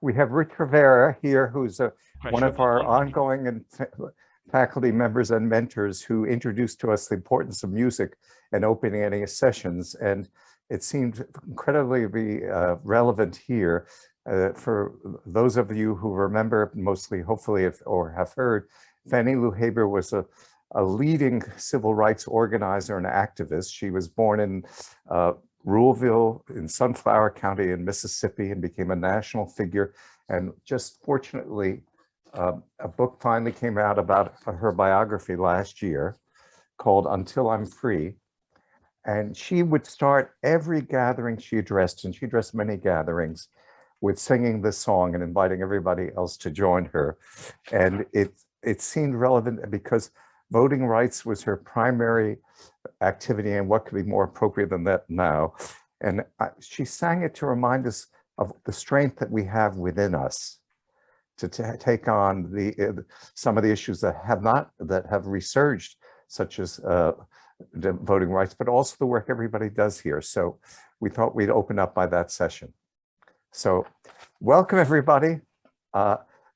We have Rich Rivera here, who's one of our ongoing and faculty members and mentors who introduced to us the importance of music and opening any sessions. And it seemed incredibly relevant here. For those of you who remember, mostly hopefully or have heard, Fannie Lou Haber was a leading civil rights organizer and activist. She was born in Ruleville in Sunflower County in Mississippi and became a national figure. And just fortunately, a book finally came out about her biography last year called Until I'm Free. And she would start every gathering she addressed, and she addressed many gatherings, with singing this song and inviting everybody else to join her. And it seemed relevant because voting rights was her primary activity, and what could be more appropriate than that now. And she sang it to remind us of the strength that we have within us to take on some of the issues that have resurged, such as the voting rights, but also the work everybody does here. So we thought we'd open up by that session. So welcome everybody.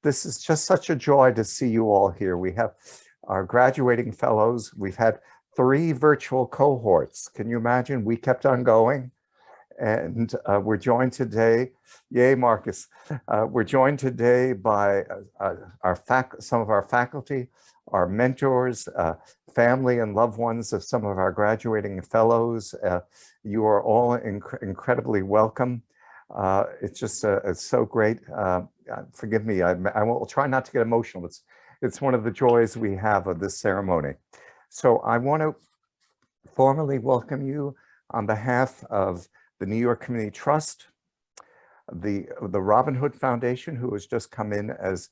This is just such a joy to see you all here. We have our graduating fellows. We've had 3 virtual cohorts. Can you imagine? We kept on going. And we're joined today, yay Marcus, we're joined today by some of our faculty, our mentors, family and loved ones of some of our graduating fellows. You are all incredibly welcome. It's just it's so great. Forgive me, I will try not to get emotional. It's one of the joys we have of this ceremony. So I want to formally welcome you on behalf of the New York Community Trust, the Robin Hood Foundation, who has just come in as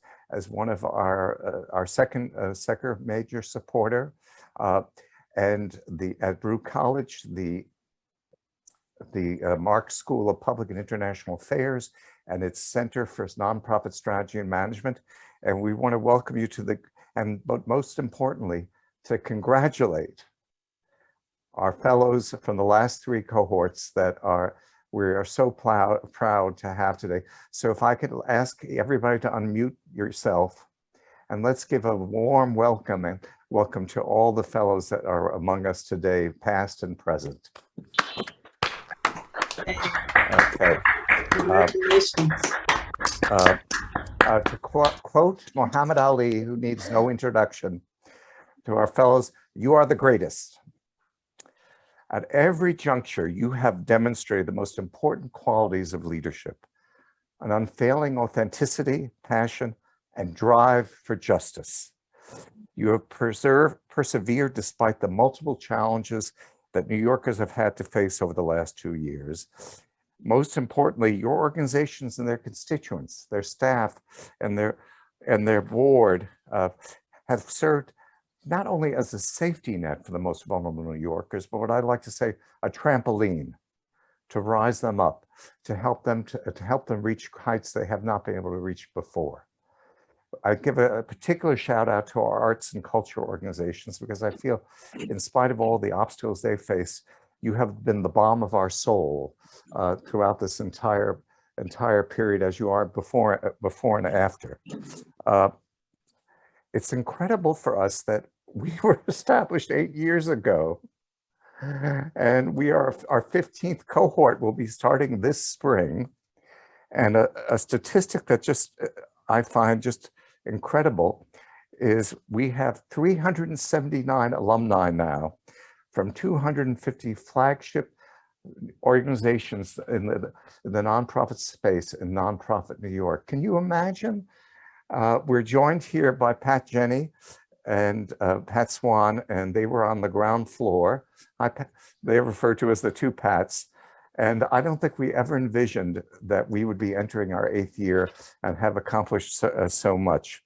one of our second major supporter, and at Baruch College, the Marxe School of Public and International Affairs and its Center for Nonprofit Strategy and Management. And we want to welcome you to but most importantly, to congratulate our fellows from the last 3 cohorts that we are so proud to have today. So if I could ask everybody to unmute yourself, and let's give a warm welcome to all the fellows that are among us today, past and present. Okay. Congratulations. To quote Muhammad Ali, who needs no introduction, to our fellows, you are the greatest. At every juncture, you have demonstrated the most important qualities of leadership: an unfailing authenticity, passion, and drive for justice. You have persevered despite the multiple challenges that New Yorkers have had to face over the last 2 years. Most importantly, your organizations and their constituents, their staff, and their board have served not only as a safety net for the most vulnerable New Yorkers, but what I'd like to say, a trampoline to rise them up, to help them reach heights they have not been able to reach before. I give a particular shout out to our arts and cultural organizations, because I feel, in spite of all the obstacles they face, you have been the balm of our soul throughout this entire period, as you are before and after. It's incredible for us that we were established 8 years ago, and our 15th cohort will be starting this spring. And a statistic that I find just incredible is we have 379 alumni now from 250 flagship organizations in the nonprofit space in nonprofit New York. Can you imagine? We're joined here by Pat Jenny and Pat Swan, and they were on the ground floor. They refer to as the 2 Pats. And I don't think we ever envisioned that we would be entering our 8th year and have accomplished so much.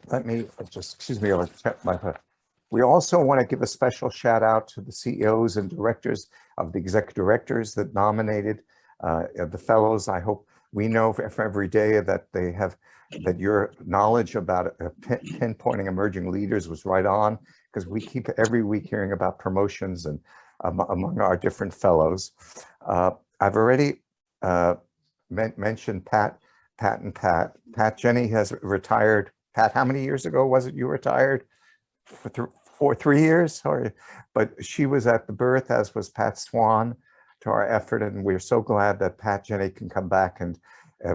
Let me just, excuse me, I'll check my. We also want to give a special shout out to the CEOs and directors of the executive directors that nominated the fellows. I hope we know for every day that that your knowledge about pinpointing emerging leaders was right on, because we keep every week hearing about promotions and among our different fellows. I've already mention Pat, Pat, Jenny has retired. Pat, how many years ago was it you retired? For 3 years, sorry. But she was at the birth, as was Pat Swan, to our effort, and we're so glad that Pat Jenny can come back and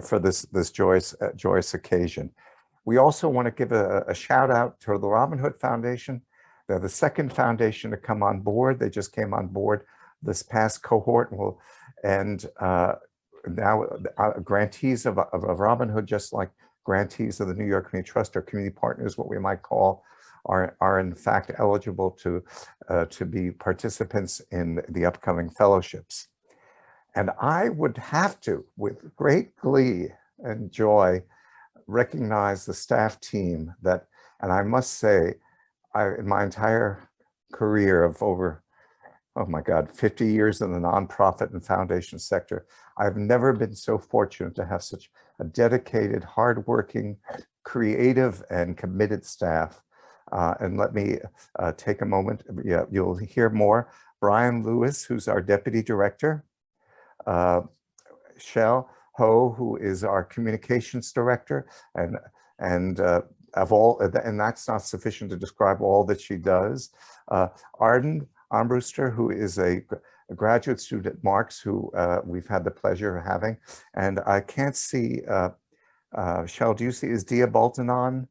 for this joyous occasion. We also want to give a shout out to the Robin Hood Foundation. They're the second foundation to come on board. They just came on board this past cohort, and now grantees of Robin Hood, just like grantees of the New York Community Trust, or community partners, what we might call, are in fact eligible to be participants in the upcoming fellowships. And I would have to, with great glee and joy, recognize the staff team that, and I must say, in my entire career of over, oh my God, 50 years in the nonprofit and foundation sector, I've never been so fortunate to have such a dedicated, hardworking, creative, and committed staff. And let me take a moment. Yeah, you'll hear more. Brian Lewis, who's our deputy director. Shell Ho, who is our communications director, and that's not sufficient to describe all that she does. Arden Armbruster, who is a graduate student at Marxe, who we've had the pleasure of having. And I can't see, Shell, do you see, is Dia Bolton on?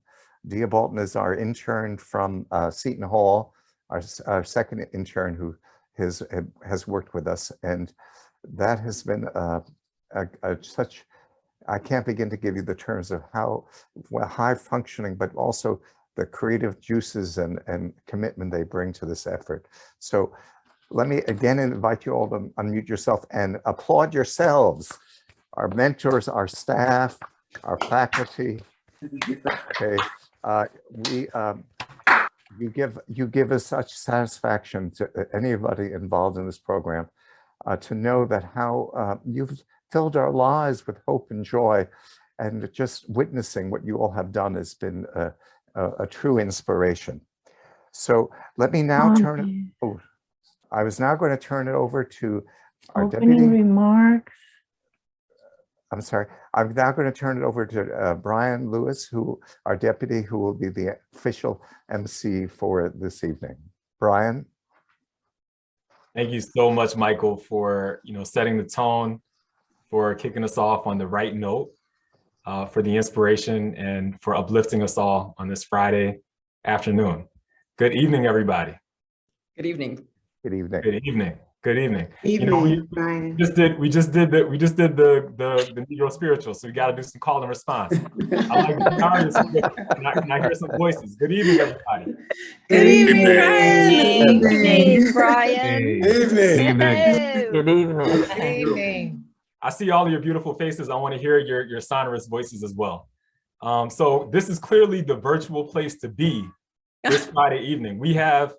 Dia Bolton is our intern from Seton Hall, our second intern who has worked with us. And that has been such, I can't begin to give you the terms of how high functioning, but also the creative juices and commitment they bring to this effort. So let me again invite you all to unmute yourself and applaud yourselves, our mentors, our staff, our faculty. Okay, you give us such satisfaction to anybody involved in this program to know that how you've filled our lives with hope and joy, and just witnessing what you all have done has been a true inspiration. So let me now turn it. Oh, I was now going to turn it over to our deputy remarks. I'm sorry. I'm now going to turn it over to Brian Lewis, our deputy, who will be the official MC for this evening. Brian. Thank you so much, Michael, for setting the tone, for kicking us off on the right note, for the inspiration, and for uplifting us all on this Friday afternoon. Good evening, everybody. Good evening. Good evening. Good evening. Good evening. Evening, we just did the Negro spiritual, so we got to do some call and response. I like the Aries. Can I hear some voices? Good evening, everybody. Good evening, Brian. Good evening, Brian. Good evening. Good evening. I see all of your beautiful faces. I want to hear your sonorous voices as well. So this is clearly the virtual place to be this Friday evening. We have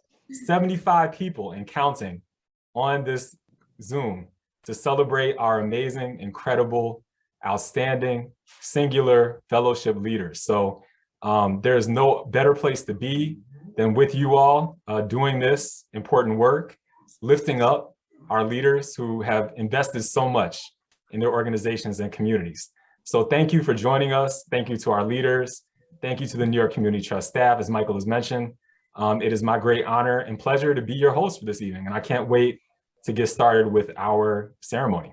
75 people and counting on this Zoom to celebrate our amazing, incredible, outstanding, singular fellowship leaders. So there's no better place to be than with you all doing this important work, lifting up our leaders who have invested so much in their organizations and communities. So thank you for joining us. Thank you to our leaders. Thank you to the New York Community Trust staff, as Michael has mentioned. It is my great honor and pleasure to be your host for this evening, and I can't wait to get started with our ceremony.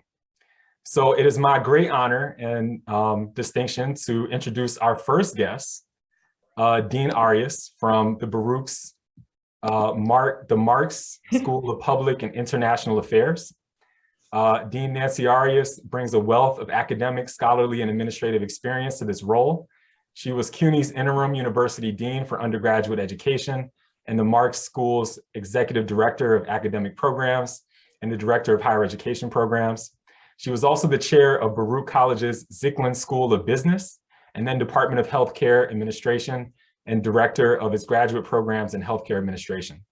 So it is my great honor and distinction to introduce our first guest, Dean Aries from the Baruch's the Marxe School of Public and International Affairs. Dean Nancy Aries brings a wealth of academic, scholarly, and administrative experience to this role. She was CUNY's interim university dean for undergraduate education and the Marxe School's executive director of academic programs and the director of higher education programs. She was also the chair of Baruch College's Zicklin School of Business and then Department of Healthcare Administration and director of its graduate programs in healthcare administration.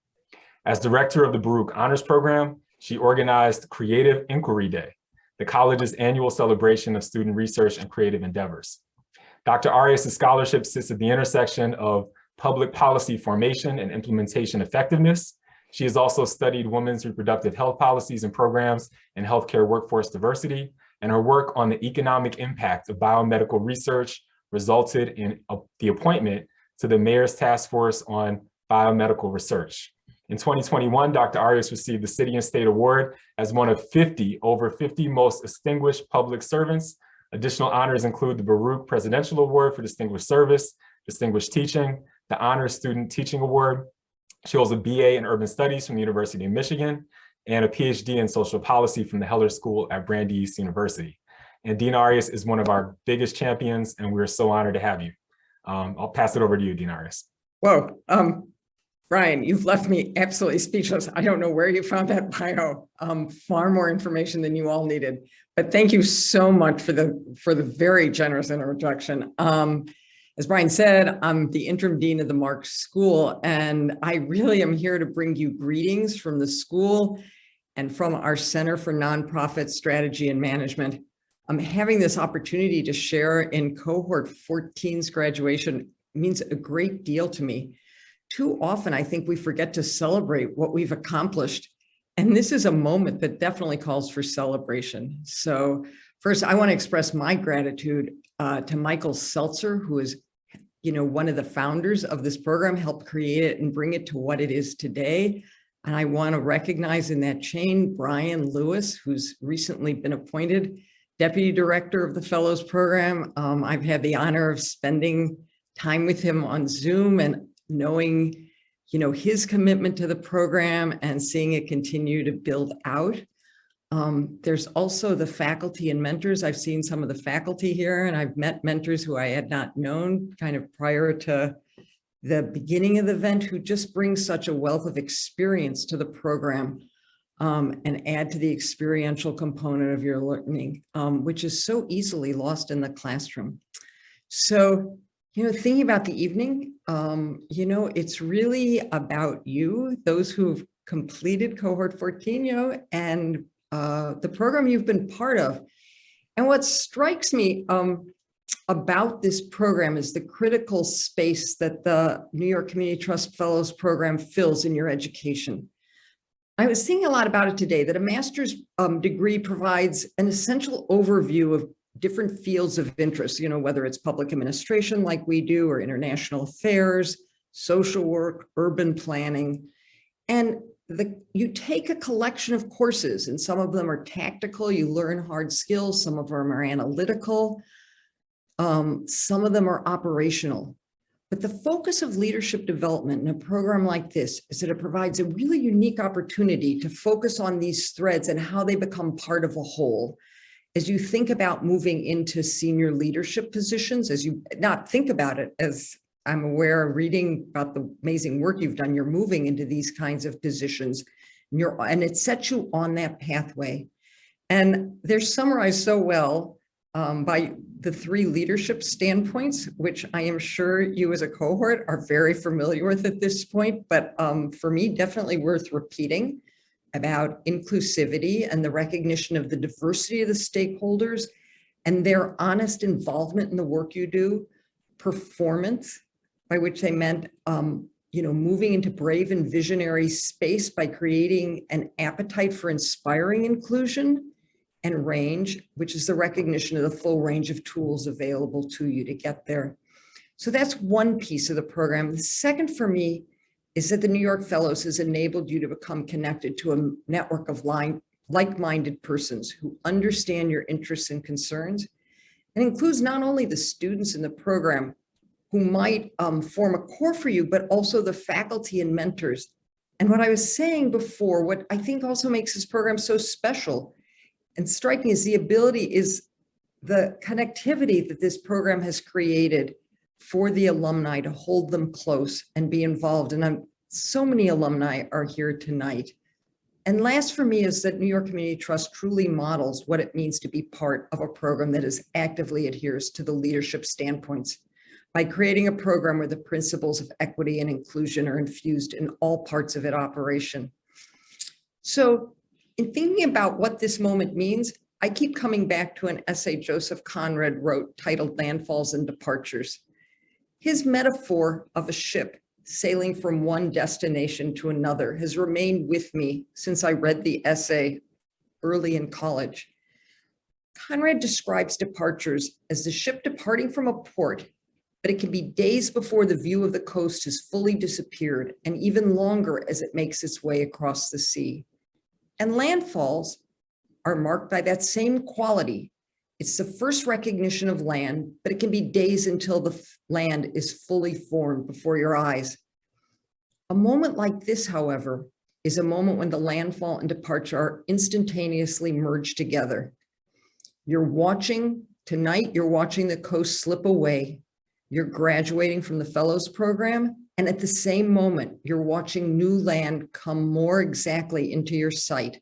As director of the Baruch Honors Program, she organized Creative Inquiry Day, the college's annual celebration of student research and creative endeavors. Dr. Arias' scholarship sits at the intersection of public policy formation and implementation effectiveness. She has also studied women's reproductive health policies and programs and healthcare workforce diversity, and her work on the economic impact of biomedical research resulted in the appointment to the Mayor's Task Force on Biomedical Research. In 2021, Dr. Aries received the City and State Award as one of over 50 most distinguished public servants. Additional honors include the Baruch Presidential Award for Distinguished Service, Distinguished Teaching, the Honors Student Teaching Award. She holds a BA in Urban Studies from the University of Michigan and a PhD in Social Policy from the Heller School at Brandeis University. And Dean Aries is one of our biggest champions, and we're so honored to have you. I'll pass it over to you, Dean Aries. Whoa, Brian, you've left me absolutely speechless. I don't know where you found that bio. Far more information than you all needed. But thank you so much for the very generous introduction. As Brian said, I'm the interim dean of the Marxe School, and I really am here to bring you greetings from the school and from our Center for Nonprofit Strategy and Management. I'm having this opportunity to share in cohort 14's graduation means a great deal to me. Too often, I think we forget to celebrate what we've accomplished. And this is a moment that definitely calls for celebration. So first, I want to express my gratitude to Michael Seltzer, who is one of the founders of this program, helped create it and bring it to what it is today. And I want to recognize in that chain, Brian Lewis, who's recently been appointed Deputy Director of the Fellows Program. I've had the honor of spending time with him on Zoom and knowing, his commitment to the program and seeing it continue to build out. There's also the faculty and mentors. I've seen some of the faculty here, and I've met mentors who I had not known kind of prior to the beginning of the event, who just bring such a wealth of experience to the program and add to the experiential component of your learning, which is so easily lost in the classroom. So, thinking about the evening, it's really about you, those who've completed cohort 14, and the program you've been part of. And what strikes me about this program is the critical space that the New York Community Trust Fellows Program fills in your education. I was thinking a lot about it today, that a master's degree provides an essential overview of different fields of interest, whether it's public administration like we do, or international affairs, social work, urban planning. And you take a collection of courses, and some of them are tactical, you learn hard skills, some of them are analytical, some of them are operational. But the focus of leadership development in a program like this is that it provides a really unique opportunity to focus on these threads and how they become part of a whole. As you think about moving into senior leadership positions, as you not think about it, as I'm aware, reading about the amazing work you've done, you're moving into these kinds of positions, and it sets you on that pathway. And they're summarized so well by the 3 leadership standpoints, which I am sure you as a cohort are very familiar with at this point, but for me, definitely worth repeating, about inclusivity and the recognition of the diversity of the stakeholders and their honest involvement in the work you do, performance, by which they meant, moving into brave and visionary space by creating an appetite for inspiring inclusion, and range, which is the recognition of the full range of tools available to you to get there. So that's one piece of the program. The second for me is that the New York Fellows has enabled you to become connected to a network of like-minded persons who understand your interests and concerns, and includes not only the students in the program who might form a core for you, but also the faculty and mentors. And what I was saying before, what I think also makes this program so special and striking is the connectivity that this program has created for the alumni to hold them close and be involved. And so many alumni are here tonight. And last for me is that New York Community Trust truly models what it means to be part of a program that is actively adheres to the leadership standpoints by creating a program where the principles of equity and inclusion are infused in all parts of its operation. So in thinking about what this moment means, I keep coming back to an essay Joseph Conrad wrote titled Landfalls and Departures. His metaphor of a ship sailing from one destination to another has remained with me since I read the essay early in college. Conrad describes departures as the ship departing from a port, but it can be days before the view of the coast has fully disappeared, and even longer as it makes its way across the sea. And landfalls are marked by that same quality. It's the first recognition of land, but it can be days until the land is fully formed before your eyes. A moment like this, however, is a moment when the landfall and departure are instantaneously merged together. You're watching the coast slip away. You're graduating from the fellows program. And at the same moment, you're watching new land come more exactly into your sight.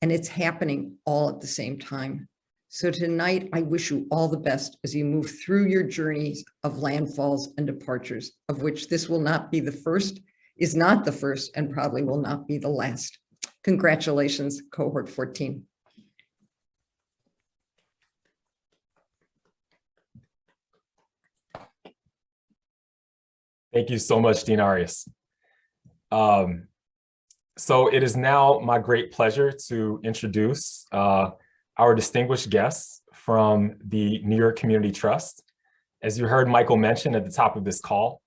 And it's happening all at the same time. So tonight, I wish you all the best as you move through your journeys of landfalls and departures, of which this will not be the first, is not the first, and probably will not be the last. Congratulations, cohort 14. Thank you so much, Dean Aries. So it is now my great pleasure to introduce our distinguished guests from the New York Community Trust. As you heard Michael mention at the top of this call,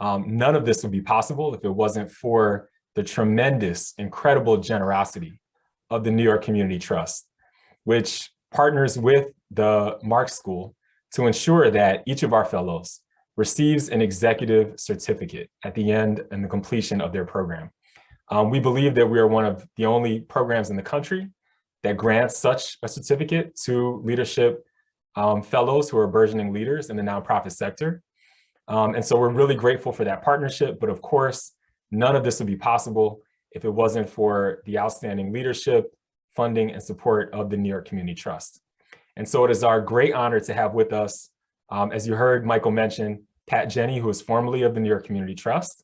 none of this would be possible if it wasn't for the tremendous, incredible generosity of the New York Community Trust, which partners with the Marxe School to ensure that each of our fellows receives an executive certificate at the end and the completion of their program. We believe that we are one of the only programs in the country that grants such a certificate to leadership fellows who are burgeoning leaders in the nonprofit sector. And so we're really grateful for that partnership, but of course, none of this would be possible if it wasn't for the outstanding leadership, funding, and support of the New York Community Trust. And so it is our great honor to have with us, as you heard Michael mention, Pat Jenny, who is formerly of the New York Community Trust,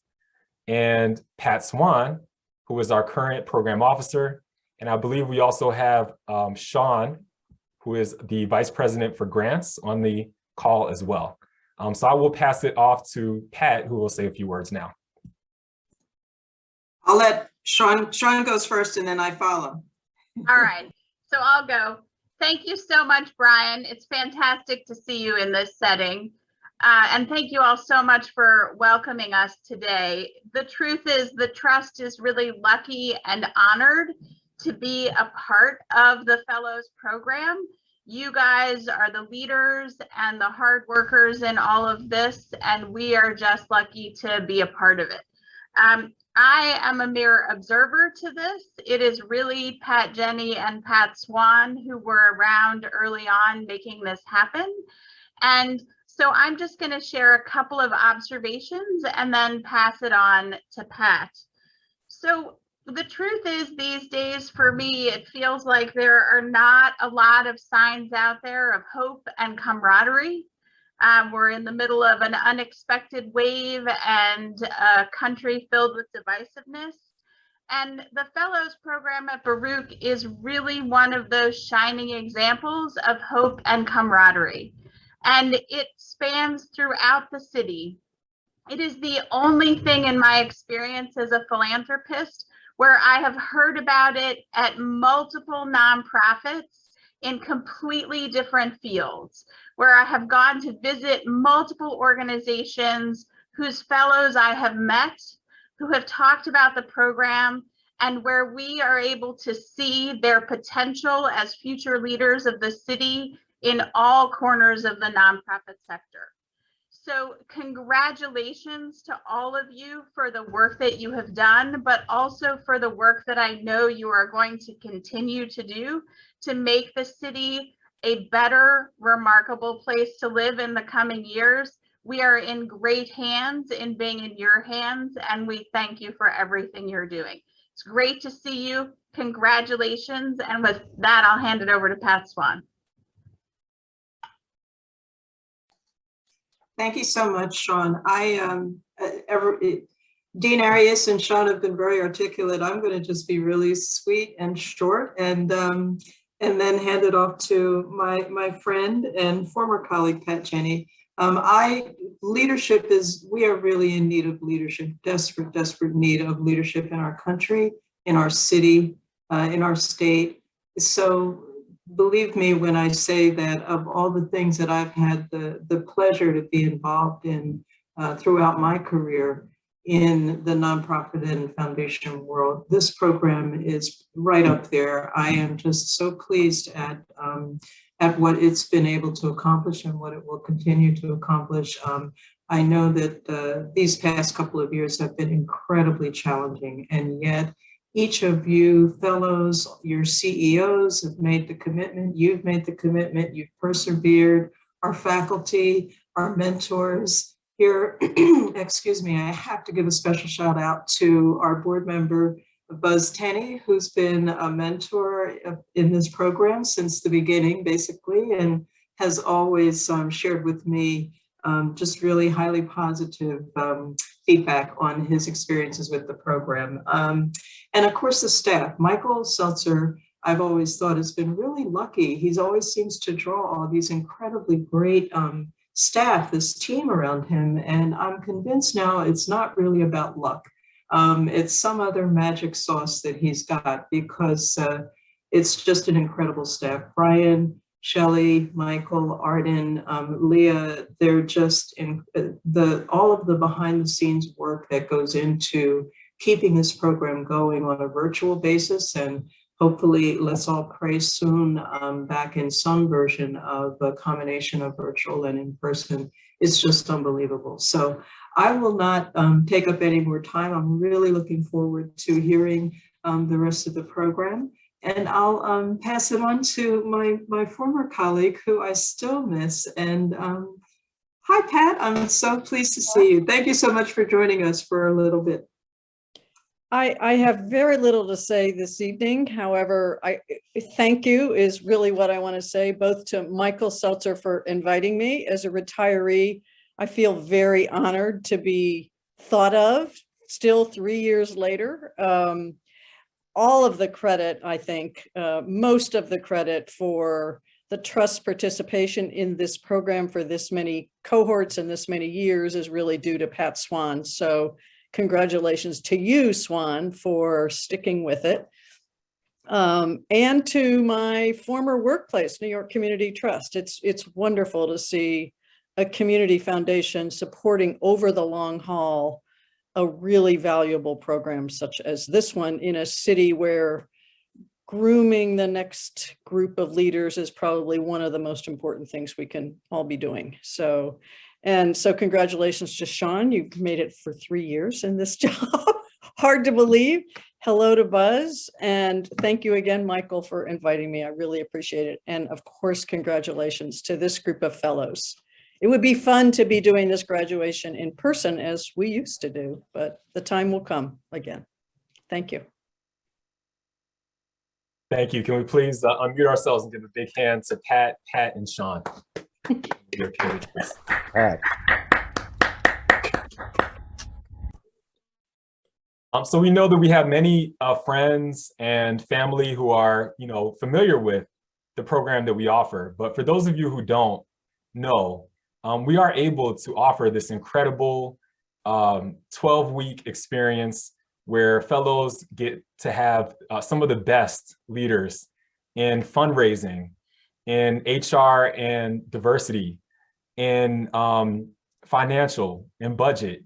and Pat Swan, who is our current program officer. And I believe we also have Sean, who is the Vice President for Grants, on the call as well. So I will pass it off to Pat, who will say a few words now. I'll let Sean goes first and then I follow. All right, so I'll go. Thank you so much, Brian. It's fantastic to see you in this setting. And thank you all so much for welcoming us today. The truth is the Trust is really lucky and honored to be a part of the Fellows Program. You guys are the leaders and the hard workers in all of this, and we are just lucky to be a part of it. I am a mere observer to this. It is really Pat Jenny and Pat Swan who were around early on making this happen. And so I'm just going to share a couple of observations and then pass it on to Pat. So the truth is these days for me, it feels like there are not a lot of signs out there of hope and camaraderie. We're in the middle of an unexpected wave and a country filled with divisiveness. And the Fellows Program at Baruch is really one of those shining examples of hope and camaraderie. And it spans throughout the city. It is the only thing in my experience as a philanthropist where I have heard about it at multiple nonprofits in completely different fields, where I have gone to visit multiple organizations whose fellows I have met, who have talked about the program, and where we are able to see their potential as future leaders of the city in all corners of the nonprofit sector. So congratulations to all of you for the work that you have done, but also for the work that I know you are going to continue to do to make the city a better, remarkable place to live in the coming years. We are in great hands in being in your hands, and we thank you for everything you're doing. It's great to see you. Congratulations. And with that, I'll hand it over to Pat Swan. Thank you so much, Sean. Dean Aries and Sean have been very articulate. I'm going to just be really sweet and short, and then hand it off to my friend and former colleague, Pat Jenny. We are really in need of leadership, desperate need of leadership in our country, in our city, in our state. So believe me when I say that of all the things that I've had the pleasure to be involved in throughout my career in the nonprofit and foundation world, this program is right up there. I am just so pleased at what it's been able to accomplish and what it will continue to accomplish. I know that these past couple of years have been incredibly challenging, and yet each of you fellows, your CEOs have made the commitment, you've made the commitment, you've persevered, our faculty, our mentors here, excuse me, I have to give a special shout out to our board member, Buzz Tenney, who's been a mentor in this program since the beginning, basically, and has always shared with me just really highly positive feedback on his experiences with the program. And of course, the staff. Michael Seltzer, I've always thought has been really lucky. He's always seems to draw all these incredibly great staff, this team around him. And I'm convinced now it's not really about luck. It's some other magic sauce that he's got, because it's just an incredible staff. Brian, Shelley, Michael, Arden, Leah, they're just in all of the behind the scenes work that goes into keeping this program going on a virtual basis, and hopefully, let's all pray soon, back in some version of a combination of virtual and in person. It's just unbelievable. So I will not take up any more time. I'm really looking forward to hearing the rest of the program. And I'll pass it on to my former colleague, who I still miss. And hi, Pat, I'm so pleased to see you. Thank you so much for joining us for a little bit. I have very little to say this evening. However, thank you is really what I want to say, both to Michael Seltzer for inviting me. As a retiree, I feel very honored to be thought of still 3 years later. All of the credit, I think, most of the credit for the trust participation in this program for this many cohorts and this many years is really due to Pat Swan. So congratulations to you, Swan, for sticking with it. And to my former workplace, New York Community Trust. It's wonderful to see a community foundation supporting over the long haul a really valuable program such as this one in a city where grooming the next group of leaders is probably one of the most important things we can all be doing. So congratulations to Sean. You've made it for 3 years in this job. Hard to believe. Hello to Buzz. And thank you again, Michael, for inviting me. I really appreciate it. And of course, congratulations to this group of fellows. It would be fun to be doing this graduation in person as we used to do, but the time will come again. Thank you. Thank you. Can we please unmute ourselves and give a big hand to Pat, and Sean. Pat. So we know that we have many friends and family who are, familiar with the program that we offer. But for those of you who don't know, we are able to offer this incredible 12-week experience where fellows get to have some of the best leaders in fundraising, in HR and diversity, in financial and budget,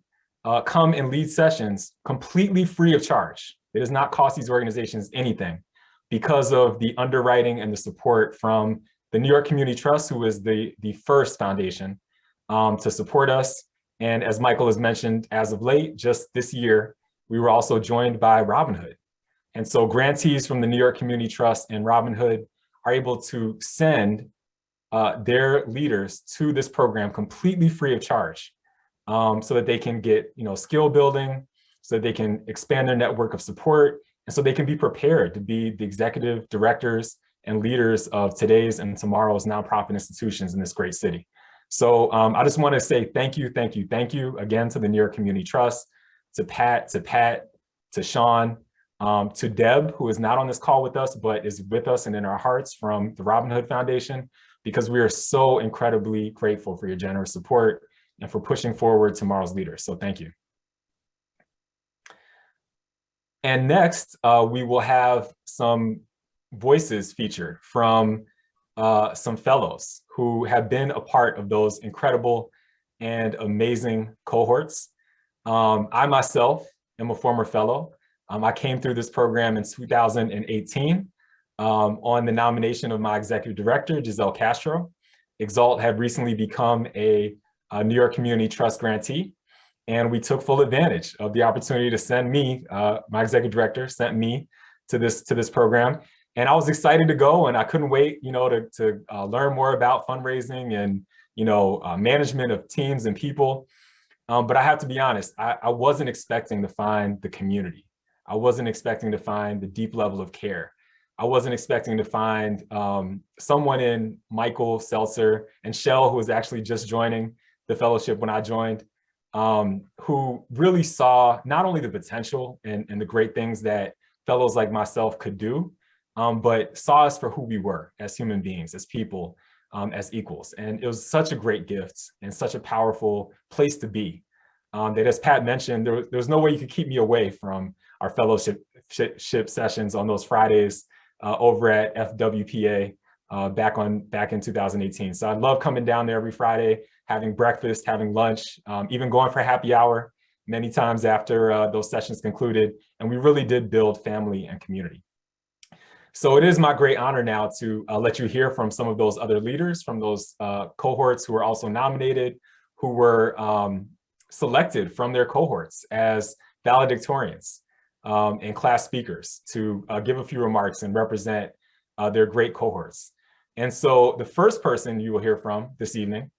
come and lead sessions completely free of charge. It does not cost these organizations anything because of the underwriting and the support from the New York Community Trust, who is the first foundation to support us. And as Michael has mentioned, as of late, just this year, we were also joined by Robinhood. And so grantees from the New York Community Trust and Robinhood are able to send their leaders to this program completely free of charge, so that they can get skill building, so that they can expand their network of support, and so they can be prepared to be the executive directors and leaders of today's and tomorrow's nonprofit institutions in this great city. So I just want to say thank you again to the New York Community Trust, to Pat, to Sean, to Deb, who is not on this call with us, but is with us and in our hearts from the Robinhood Foundation, because we are so incredibly grateful for your generous support and for pushing forward tomorrow's leaders. So thank you. And next, we will have some voices featured from some fellows who have been a part of those incredible and amazing cohorts. I myself am a former fellow. I came through this program in 2018 on the nomination of my executive director, Giselle Castro. Exalt had recently become a New York Community Trust grantee, and we took full advantage of the opportunity to send me, my executive director sent me to this program. And I was excited to go, and I couldn't wait, to learn more about fundraising and, management of teams and people. But I have to be honest, I wasn't expecting to find the community. I wasn't expecting to find the deep level of care. I wasn't expecting to find someone in Michael, Seltzer, and Shell, who was actually just joining the fellowship when I joined, who really saw not only the potential and the great things that fellows like myself could do, but saw us for who we were as human beings, as people, as equals. And it was such a great gift and such a powerful place to be. That, as Pat mentioned, there was no way you could keep me away from our fellowship sessions on those Fridays over at FWPA back in 2018. So I love coming down there every Friday, having breakfast, having lunch, even going for happy hour many times after those sessions concluded. And we really did build family and community. So it is my great honor now to let you hear from some of those other leaders from those cohorts who were also nominated, who were selected from their cohorts as valedictorians and class speakers to give a few remarks and represent their great cohorts. And so the first person you will hear from this evening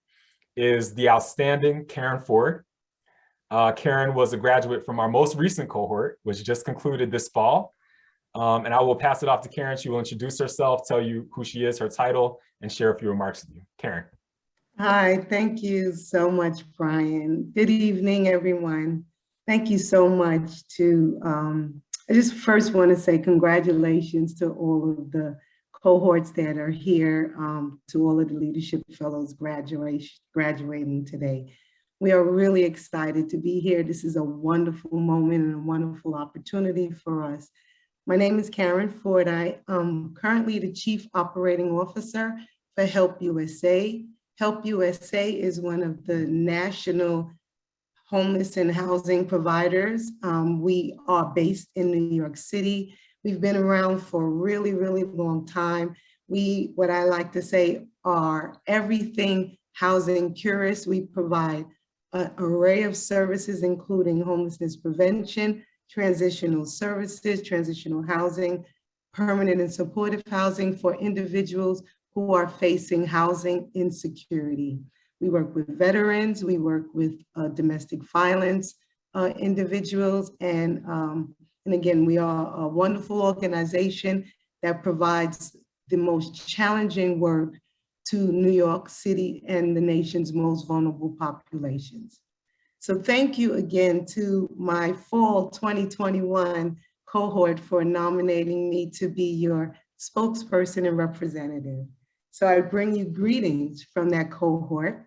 is the outstanding Karen Ford. Karen was a graduate from our most recent cohort, which just concluded this fall. And I will pass it off to Karen. She will introduce herself, tell you who she is, her title, and share a few remarks with you. Karen. Hi, thank you so much, Brian. Good evening, everyone. Thank you so much I just first want to say congratulations to all of the cohorts that are here, to all of the leadership fellows graduating today. We are really excited to be here. This is a wonderful moment and a wonderful opportunity for us. My name is Karen Ford. I am currently the Chief Operating Officer for HELPUSA. HELPUSA is one of the national homeless and housing providers. We are based in New York City. We've been around for a really, really long time. We, what I like to say, are everything housing curious. We provide an array of services, including homelessness prevention, transitional services, transitional housing, permanent and supportive housing for individuals who are facing housing insecurity. We work with veterans, we work with domestic violence individuals, and again, we are a wonderful organization that provides the most challenging work to New York City and the nation's most vulnerable populations. So thank you again to my fall 2021 cohort for nominating me to be your spokesperson and representative. So I bring you greetings from that cohort.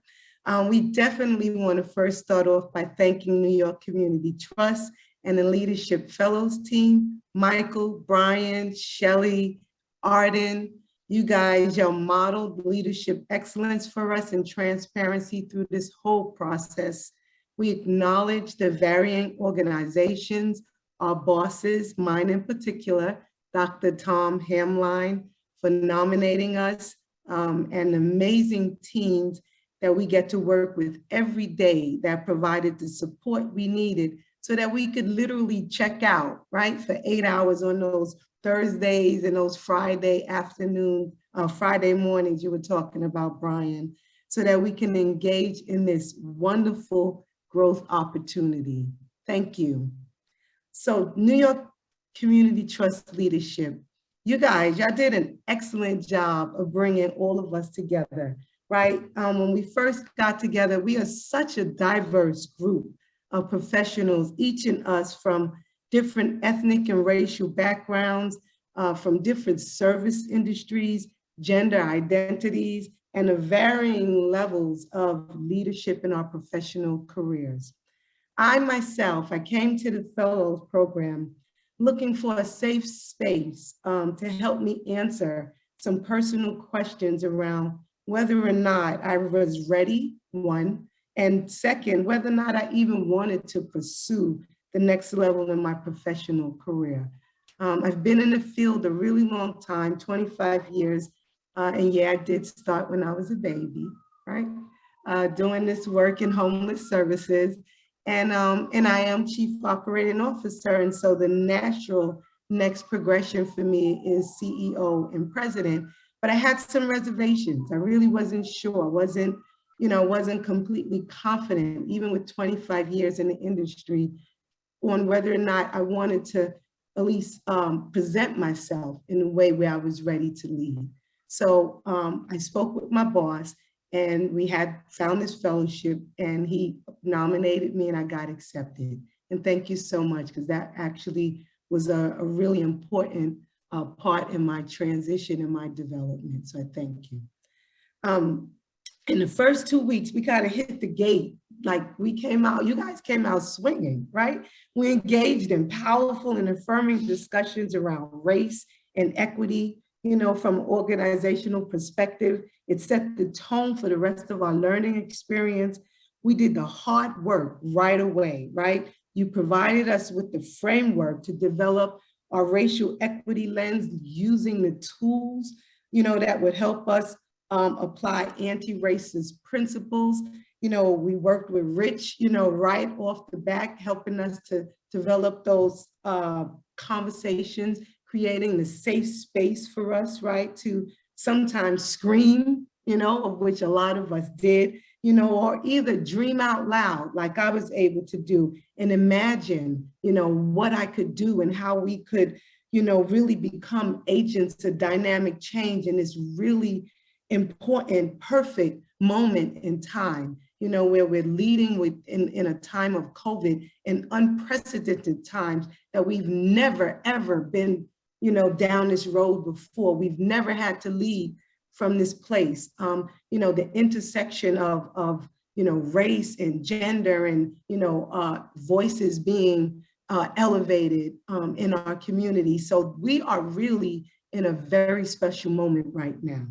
We definitely want to first start off by thanking New York Community Trust and the Leadership Fellows team, Michael, Brian, Shelley, Arden. You guys, y'all modeled leadership excellence for us and transparency through this whole process. We acknowledge the varying organizations, our bosses, mine in particular, Dr. Tom Hamline, for nominating us, and amazing teams that we get to work with every day that provided the support we needed so that we could literally check out, right, for 8 hours on those Thursdays and those Friday afternoon, Friday mornings you were talking about, Brian, so that we can engage in this wonderful growth opportunity. Thank you. So New York Community Trust leadership, you guys, y'all did an excellent job of bringing all of us together, right? When we first got together, we are such a diverse group of professionals, each in us from different ethnic and racial backgrounds, from different service industries, gender identities, and the varying levels of leadership in our professional careers. I myself, I came to the Fellows program looking for a safe space to help me answer some personal questions around whether or not I was ready, one, and second, whether or not I even wanted to pursue the next level in my professional career. I've been in the field a really long time, 25 years, and yeah, I did start when I was a baby, right? Doing this work in homeless services, and I am Chief Operating Officer, and so the natural next progression for me is CEO and President. But I had some reservations. I really wasn't sure, wasn't completely confident, even with 25 years in the industry, on whether or not I wanted to at least present myself in a way where I was ready to lead. So I spoke with my boss, and we had found this fellowship, and he nominated me and I got accepted. And thank you so much, because that actually was a really important part in my transition and my development. So I thank you. In the first 2 weeks, we kind of hit the gate. Like we came out, you guys came out swinging, right? We engaged in powerful and affirming discussions around race and equity, from an organizational perspective. It set the tone for the rest of our learning experience. We did the hard work right away, right? You provided us with the framework to develop our racial equity lens using the tools, that would help us apply anti-racist principles. We worked with Rich, right off the back, helping us to develop those conversations, creating the safe space for us, right, to sometimes scream, of which a lot of us did, or either dream out loud, like I was able to do, and imagine, what I could do and how we could, really become agents of dynamic change in this really important, perfect moment in time, where we're leading in a time of COVID and unprecedented times that we've never, ever been, down this road before. We've never had to lead from this place. The intersection of race and gender and, voices being elevated in our community. So we are really in a very special moment right now.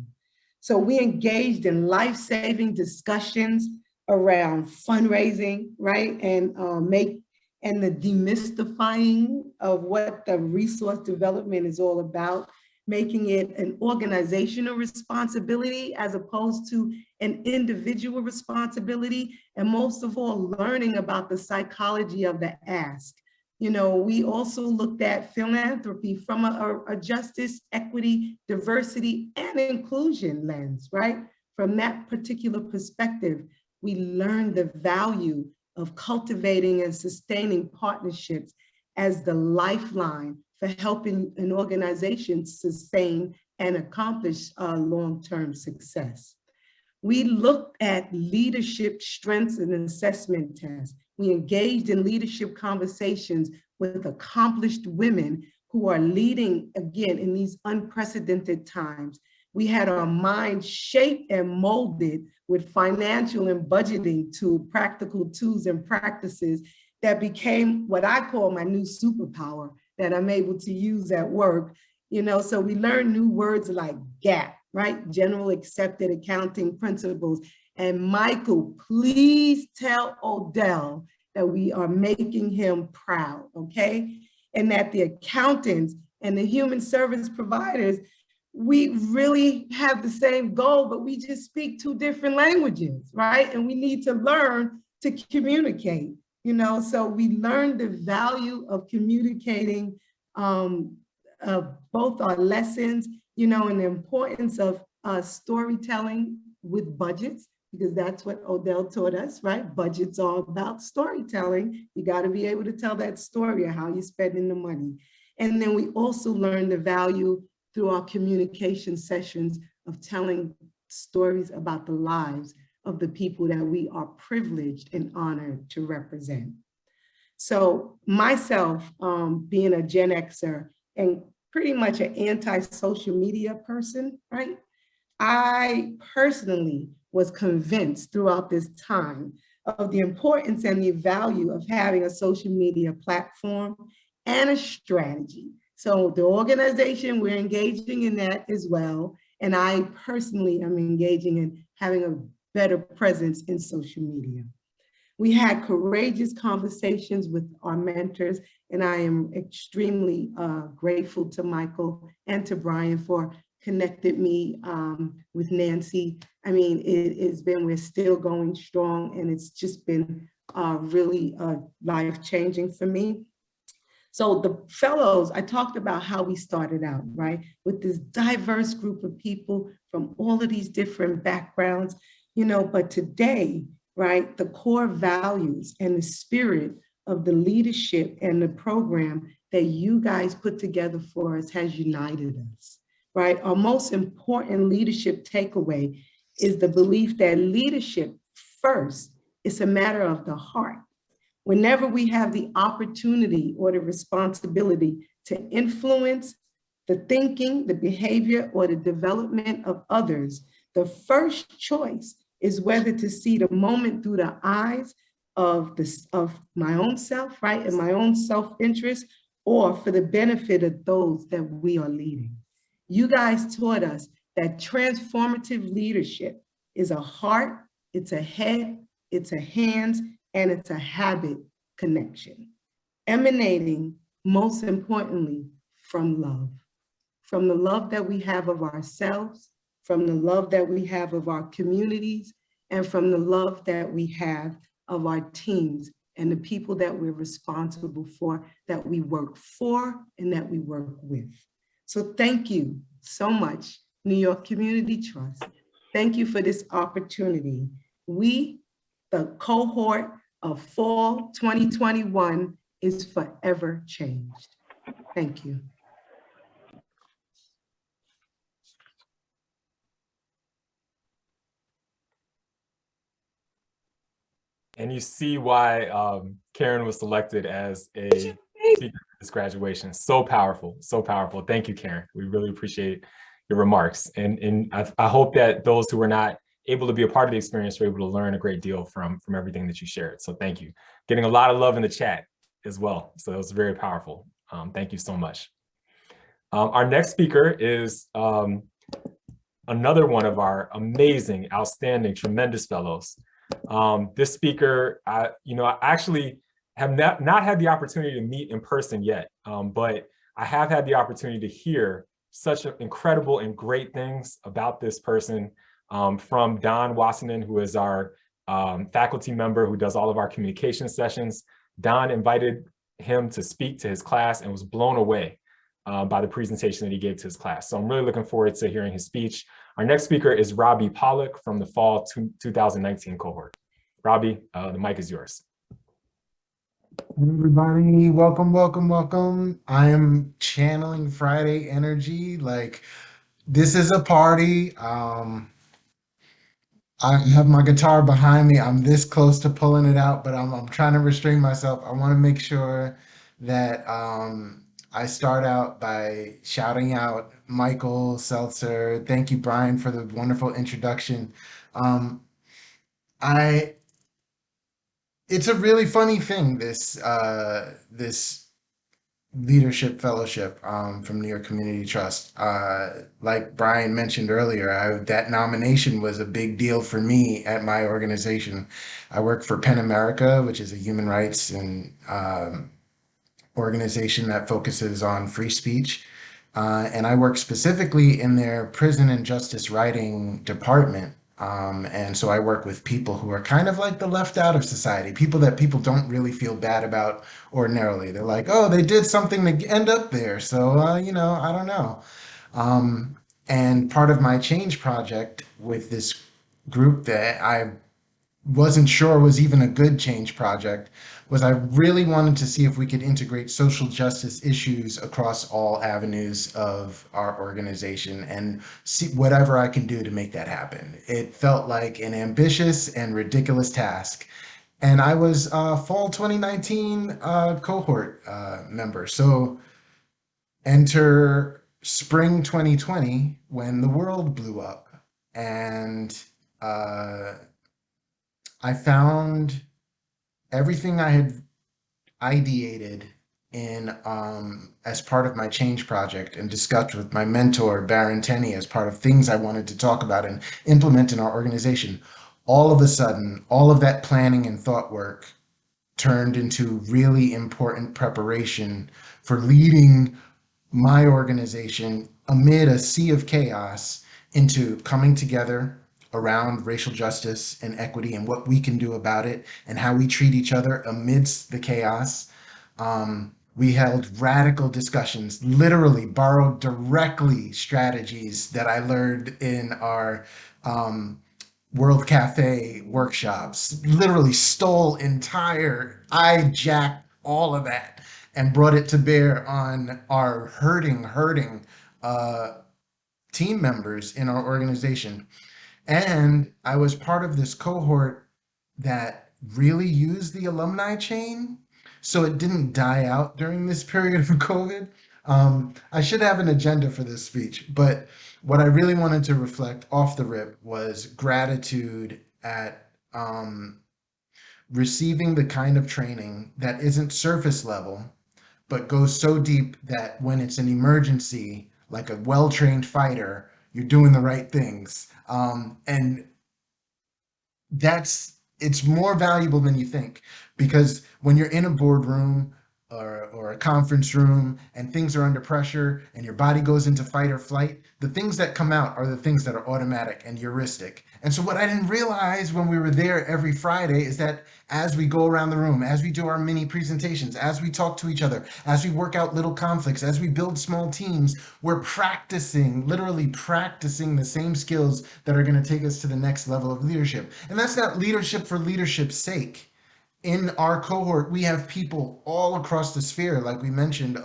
So we engaged in life-saving discussions around fundraising, right? And the demystifying of what the resource development is all about, making it an organizational responsibility as opposed to an individual responsibility, and most of all, learning about the psychology of the ask. We also looked at philanthropy from a justice, equity, diversity, and inclusion lens, right? From that particular perspective, we learned the value of cultivating and sustaining partnerships as the lifeline for helping an organization sustain and accomplish long-term success. We looked at leadership strengths and assessment tests. We engaged in leadership conversations with accomplished women who are leading, again, in these unprecedented times. We had our minds shaped and molded with financial and budgeting practical tools and practices that became what I call my new superpower that I'm able to use at work. So we learned new words like GAAP, right? General Accepted Accounting Principles. And Michael, please tell Odell that we are making him proud, okay? And that the accountants and the human service providers, we really have the same goal, but we just speak two different languages, right? And we need to learn to communicate, so we learned the value of communicating both our lessons, and the importance of storytelling with budgets, because that's what Odell taught us, right? Budgets are about storytelling. You got to be able to tell that story of how you're spending the money. And then we also learned the value through our communication sessions of telling stories about the lives of the people that we are privileged and honored to represent. So myself, being a Gen Xer and pretty much an anti-social media person, right? I personally was convinced throughout this time of the importance and the value of having a social media platform and a strategy. So the organization, we're engaging in that as well. And I personally am engaging in having a better presence in social media. We had courageous conversations with our mentors, and I am extremely grateful to Michael and to Brian for connected me with Nancy. I mean, we're still going strong, and it's just been really life-changing for me. So the fellows, I talked about how we started out, right? With this diverse group of people from all of these different backgrounds, you know, but today, right, the core values and the spirit of the leadership and the program that you guys put together for us has united us, right? Our most important leadership takeaway is the belief that leadership first is a matter of the heart. Whenever we have the opportunity or the responsibility to influence the thinking, the behavior, or the development of others, the first choice is whether to see the moment through the eyes of my own self, right, and my own self-interest, or for the benefit of those that we are leading. You guys taught us that transformative leadership is a heart, it's a head, it's a hands, and it's a habit connection, emanating most importantly from the love that we have of ourselves, from the love that we have of our communities, and from the love that we have of our teams and the people that we're responsible for, that we work for and that we work with. So thank you so much, New York Community Trust. Thank you for this opportunity. We, the cohort of fall 2021, is forever changed. Thank you. And you see why Karen was selected as a speaker at this graduation. So powerful, so powerful. Thank you, Karen. We really appreciate your remarks. And I hope that those who were not able to be a part of the experience were able to learn a great deal from everything that you shared. So thank you. Getting a lot of love in the chat as well. So it was very powerful. Thank you so much. Our next speaker is another one of our amazing, outstanding, tremendous fellows. This speaker, I actually have not had the opportunity to meet in person yet, but I have had the opportunity to hear such incredible and great things about this person from Don Wasserman, who is our faculty member who does all of our communication sessions. Don invited him to speak to his class and was blown away by the presentation that he gave to his class. So I'm really looking forward to hearing his speech. Our next speaker is Robbie Pollock from the fall 2019 cohort. Robbie, the mic is yours. Everybody, welcome, welcome, welcome. I am channeling Friday energy. Like, this is a party. I have my guitar behind me. I'm this close to pulling it out, but I'm trying to restrain myself. I want to make sure that I start out by shouting out Michael, Seltzer. Thank you, Brian, for the wonderful introduction. It's a really funny thing, this leadership fellowship from New York Community Trust. Like Brian mentioned earlier, that nomination was a big deal for me at my organization. I work for PEN America, which is a human rights and organization that focuses on free speech. And I work specifically in their prison and justice writing department. And so I work with people who are kind of like the left out of society, people that people don't really feel bad about ordinarily. They're like, oh, they did something to end up there. So, I don't know. And part of my change project with this group that I wasn't sure was even a good change project was I really wanted to see if we could integrate social justice issues across all avenues of our organization and see whatever I can do to make that happen. It felt like an ambitious and ridiculous task. And I was a fall 2019 cohort member. So enter spring 2020 when the world blew up. And I found everything I had ideated in as part of my change project and discussed with my mentor, Baron Tenney, as part of things I wanted to talk about and implement in our organization, all of a sudden, all of that planning and thought work turned into really important preparation for leading my organization amid a sea of chaos into coming together around racial justice and equity and what we can do about it and how we treat each other amidst the chaos. We held radical discussions, literally borrowed directly strategies that I learned in our World Cafe workshops, literally hijacked all of that and brought it to bear on our hurting team members in our organization. And I was part of this cohort that really used the alumni chain, so it didn't die out during this period of COVID. I should have an agenda for this speech, but what I really wanted to reflect off the rip was gratitude at receiving the kind of training that isn't surface level, but goes so deep that when it's an emergency, like a well-trained fighter, you're doing the right things. And it's more valuable than you think, because when you're in a boardroom or a conference room and things are under pressure and your body goes into fight or flight, the things that come out are the things that are automatic and heuristic. And so what I didn't realize when we were there every Friday is that as we go around the room, as we do our mini presentations, as we talk to each other, as we work out little conflicts, as we build small teams, we're practicing, literally practicing the same skills that are going to take us to the next level of leadership. And that's not leadership for leadership's sake. In our cohort, we have people all across the sphere, like we mentioned,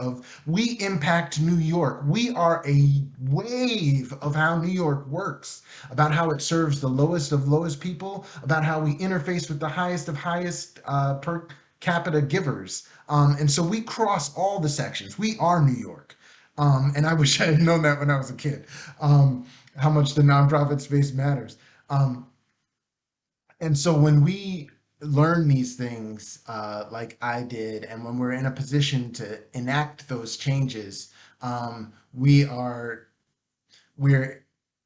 we impact New York. We are a wave of how New York works, about how it serves the lowest of lowest people, about how we interface with the highest of highest per capita givers. And so we cross all the sections. We are New York. And I wish I had known that when I was a kid, how much the nonprofit space matters. And so when we learn these things like I did, and when we're in a position to enact those changes, we're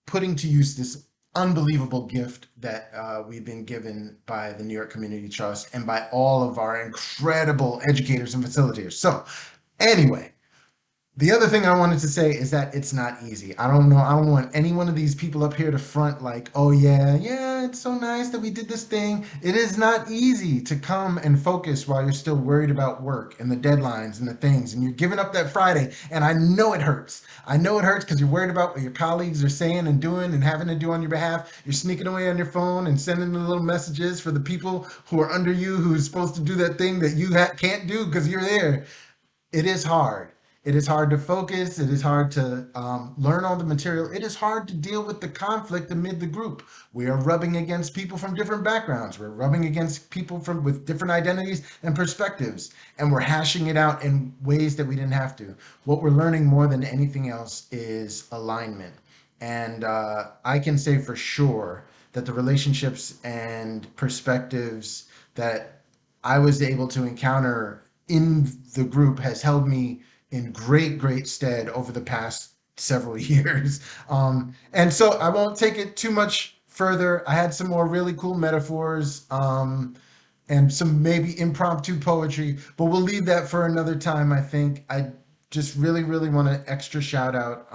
putting to use this unbelievable gift that we've been given by the New York Community Trust and by all of our incredible educators and facilitators. So anyway, the other thing I wanted to say is that it's not easy. I don't want any one of these people up here to front like, oh yeah, it's so nice that we did this thing. It is not easy to come and focus while you're still worried about work and the deadlines and the things, and you're giving up that Friday. And I know it hurts. I know it hurts because you're worried about what your colleagues are saying and doing and having to do on your behalf. You're sneaking away on your phone and sending the little messages for the people who are under you, who's supposed to do that thing that you can't do because you're there. It is hard. It is hard to focus. It is hard to learn all the material. It is hard to deal with the conflict amid the group. We are rubbing against people from different backgrounds. We're rubbing against people with different identities and perspectives, and we're hashing it out in ways that we didn't have to. What we're learning more than anything else is alignment. And I can say for sure that the relationships and perspectives that I was able to encounter in the group has held me in great stead over the past several years. And so I won't take it too much further. I had some more really cool metaphors and some maybe impromptu poetry, but we'll leave that for another time, I think. I just really want to extra shout out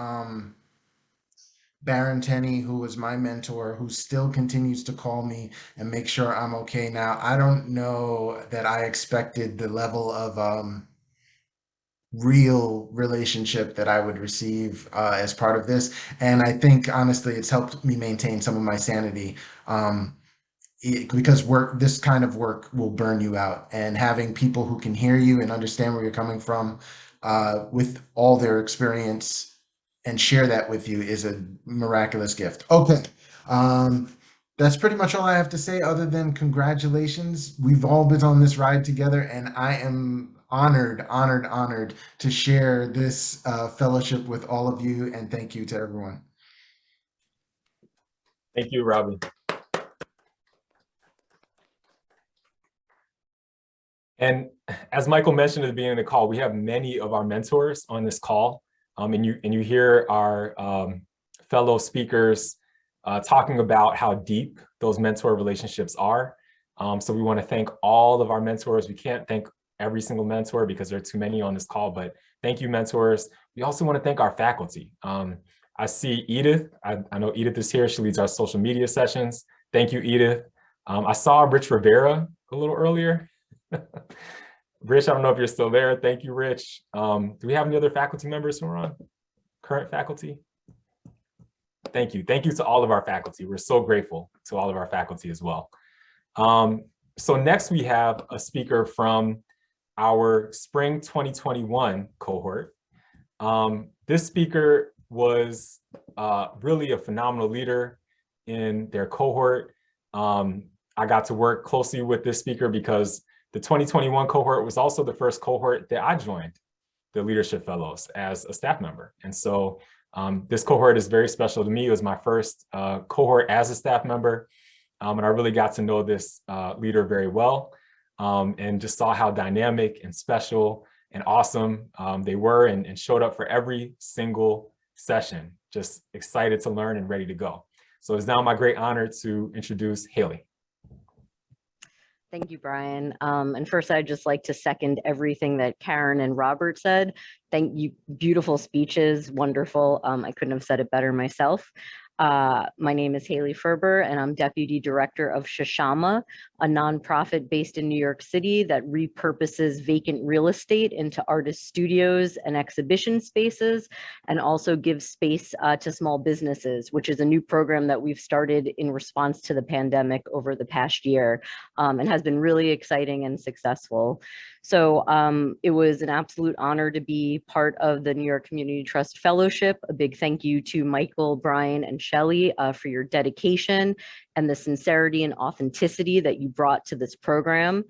Baron Tenney, who was my mentor, who still continues to call me and make sure I'm okay now. I don't know that I expected the level of real relationship that I would receive as part of this. And I think honestly, it's helped me maintain some of my sanity because this kind of work will burn you out, and having people who can hear you and understand where you're coming from with all their experience and share that with you is a miraculous gift. Okay. That's pretty much all I have to say other than congratulations. We've all been on this ride together, and I am honored to share this fellowship with all of you, and thank you to everyone. Thank you, Robbie. And as Michael mentioned at the beginning of the call, we have many of our mentors on this call. And you hear our fellow speakers talking about how deep those mentor relationships are. So we want to thank all of our mentors. We can't thank every single mentor because there are too many on this call, but thank you, mentors. We also want to thank our faculty. I see Edith. I know Edith is here. She leads our social media sessions. Thank you, Edith. I saw Rich Rivera a little earlier. Rich, I don't know if you're still there. Thank you, Rich. Do we have any other faculty members who are on? Current faculty? Thank you. Thank you to all of our faculty. We're so grateful to all of our faculty as well. So next we have a speaker from our spring 2021 cohort. This speaker was really a phenomenal leader in their cohort. I got to work closely with this speaker because the 2021 cohort was also the first cohort that I joined the Leadership Fellows as a staff member. And so this cohort is very special to me. It was my first cohort as a staff member. And I really got to know this leader very well and just saw how dynamic and special and awesome they were and showed up for every single session, just excited to learn and ready to go. So it's now my great honor to introduce Hayley. Thank you, Brian. And first, I'd just like to second everything that Karen and Robert said. Thank you. Beautiful speeches, wonderful. I couldn't have said it better myself. My name is Hayley Ferber, and I'm Deputy Director of ChaShaMa, a nonprofit based in New York City that repurposes vacant real estate into artist studios and exhibition spaces, and also gives space to small businesses, which is a new program that we've started in response to the pandemic over the past year, and has been really exciting and successful. So it was an absolute honor to be part of the New York Community Trust Fellowship. A big thank you to Michael, Brian, and Shelley for your dedication and the sincerity and authenticity that you brought to this program.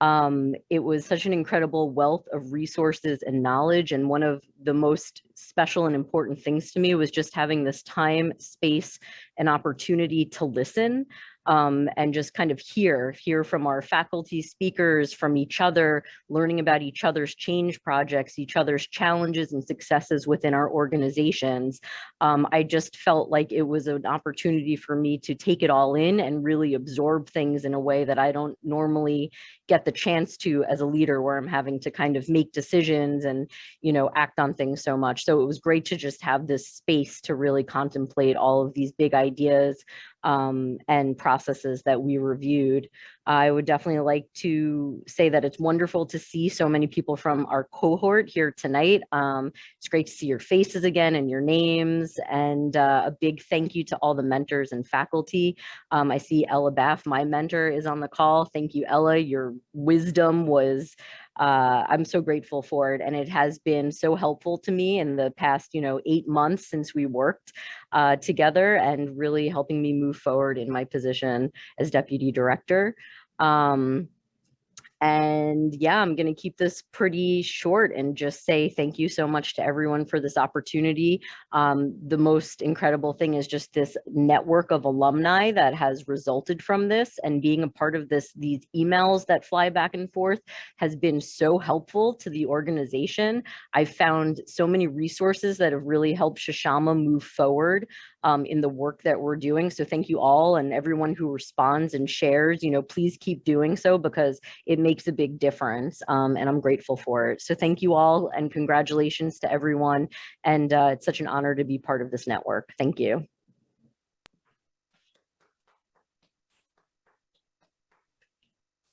It was such an incredible wealth of resources and knowledge. And one of the most special and important things to me was just having this time, space, and opportunity to listen and just kind of hear from our faculty speakers, from each other, learning about each other's change projects, each other's challenges and successes within our organizations. I just felt like it was an opportunity for me to take it all in and really absorb things in a way that I don't normally get the chance to as a leader, where I'm having to kind of make decisions and, you know, act on things so much. So it was great to just have this space to really contemplate all of these big ideas and processes that we reviewed. I would definitely like to say that it's wonderful to see so many people from our cohort here tonight. It's great to see your faces again and your names, and a big thank you to all the mentors and faculty. I see Ella Baff, my mentor, is on the call. Thank you, Ella. Your wisdom was I'm so grateful for it, and it has been so helpful to me in the past 8 months since we worked together, and really helping me move forward in my position as deputy director. And yeah, I'm going to keep this pretty short and just say thank you so much to everyone for this opportunity. The most incredible thing is just this network of alumni that has resulted from this, and being a part of these emails that fly back and forth has been so helpful to the organization. I've found so many resources that have really helped ChaShaMa move forward in the work that we're doing. So thank you all, and everyone who responds and shares, please keep doing so, because it makes a big difference, and I'm grateful for it. So thank you all, and congratulations to everyone. And it's such an honor to be part of this network. Thank you.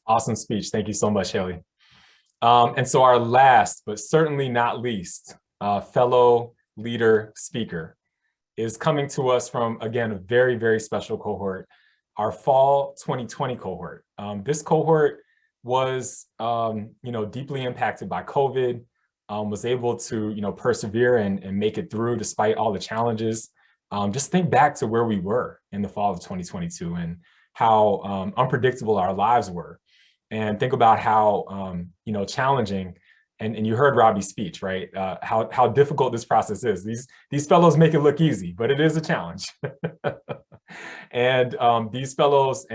Awesome speech. Thank you so much, Hayley. And so our last, but certainly not least, fellow leader speaker is coming to us from, again, a very, very special cohort, our fall 2020 cohort. This cohort was, deeply impacted by COVID, was able to, persevere and make it through despite all the challenges. Just think back to where we were in the fall of 2022 and how unpredictable our lives were. And think about how, challenging, and you heard Robbie's speech, right? How difficult this process is. These fellows make it look easy, but it is a challenge. And these fellows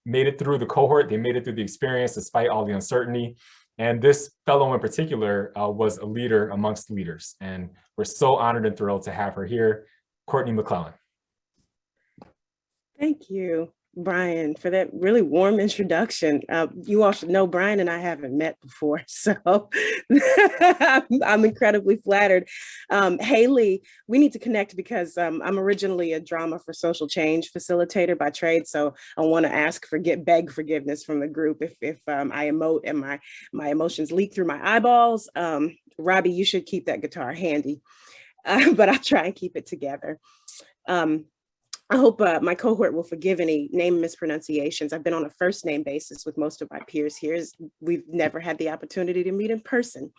made it through the cohort. They made it through the experience despite all the uncertainty. And this fellow in particular was a leader amongst leaders. And we're so honored and thrilled to have her here, Courtney McClellan. Thank you, Brian, for that really warm introduction. You all should know Brian and I haven't met before, so I'm incredibly flattered. Hayley, we need to connect because I'm originally a drama for social change facilitator by trade, so I want to beg forgiveness from the group if I emote and my emotions leak through my eyeballs. Robbie, you should keep that guitar handy, but I'll try and keep it together. I hope my cohort will forgive any name mispronunciations. I've been on a first name basis with most of my peers here. We've never had the opportunity to meet in person,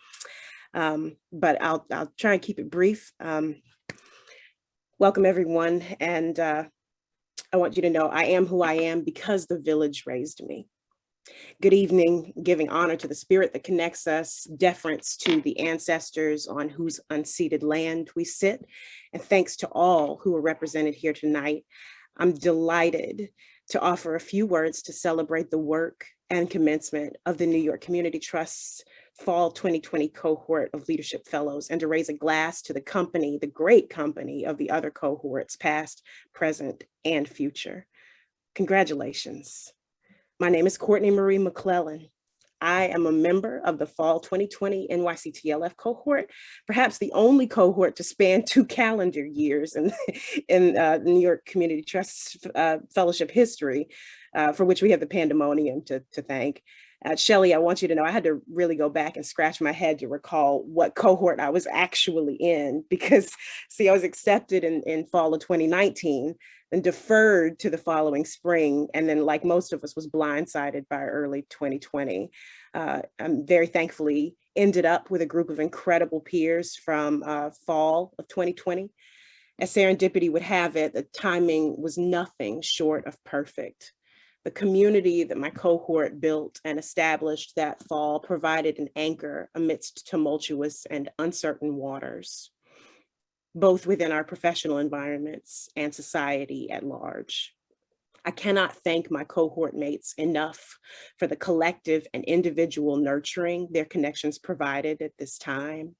but I'll try and keep it brief. Welcome everyone, and I want you to know I am who I am because the village raised me. Good evening, giving honor to the spirit that connects us, deference to the ancestors on whose unceded land we sit, and thanks to all who are represented here tonight. I'm delighted to offer a few words to celebrate the work and commencement of the New York Community Trust's Fall 2020 cohort of Leadership Fellows, and to raise a glass to the company, the great company of the other cohorts, past, present, and future. Congratulations. My name is Courtney Marie McClellan. I am a member of the Fall 2020 NYCTLF cohort, perhaps the only cohort to span 2 calendar years in New York Community Trust fellowship history, for which we have the pandemonium to thank. Shelley, I want you to know I had to really go back and scratch my head to recall what cohort I was actually in, because see, I was accepted in fall of 2019 and deferred to the following spring. And then, like most of us, was blindsided by early 2020. I'm very thankfully ended up with a group of incredible peers from fall of 2020. As serendipity would have it, the timing was nothing short of perfect. The community that my cohort built and established that fall provided an anchor amidst tumultuous and uncertain waters, both within our professional environments and society at large. I cannot thank my cohort mates enough for the collective and individual nurturing their connections provided at this time.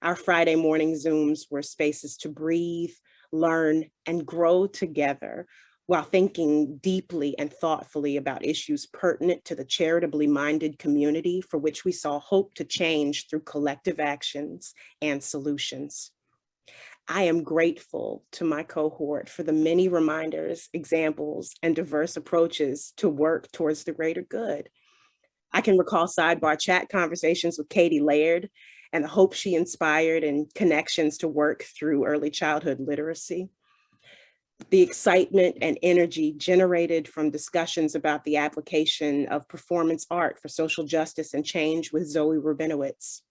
Our Friday morning Zooms were spaces to breathe, learn, and grow together while thinking deeply and thoughtfully about issues pertinent to the charitably minded community for which we saw hope to change through collective actions and solutions. I am grateful to my cohort for the many reminders, examples, and diverse approaches to work towards the greater good. I can recall sidebar chat conversations with Katie Laird and the hope she inspired and connections to work through early childhood literacy. The excitement and energy generated from discussions about the application of performance art for social justice and change with Zoe Rabinowitz.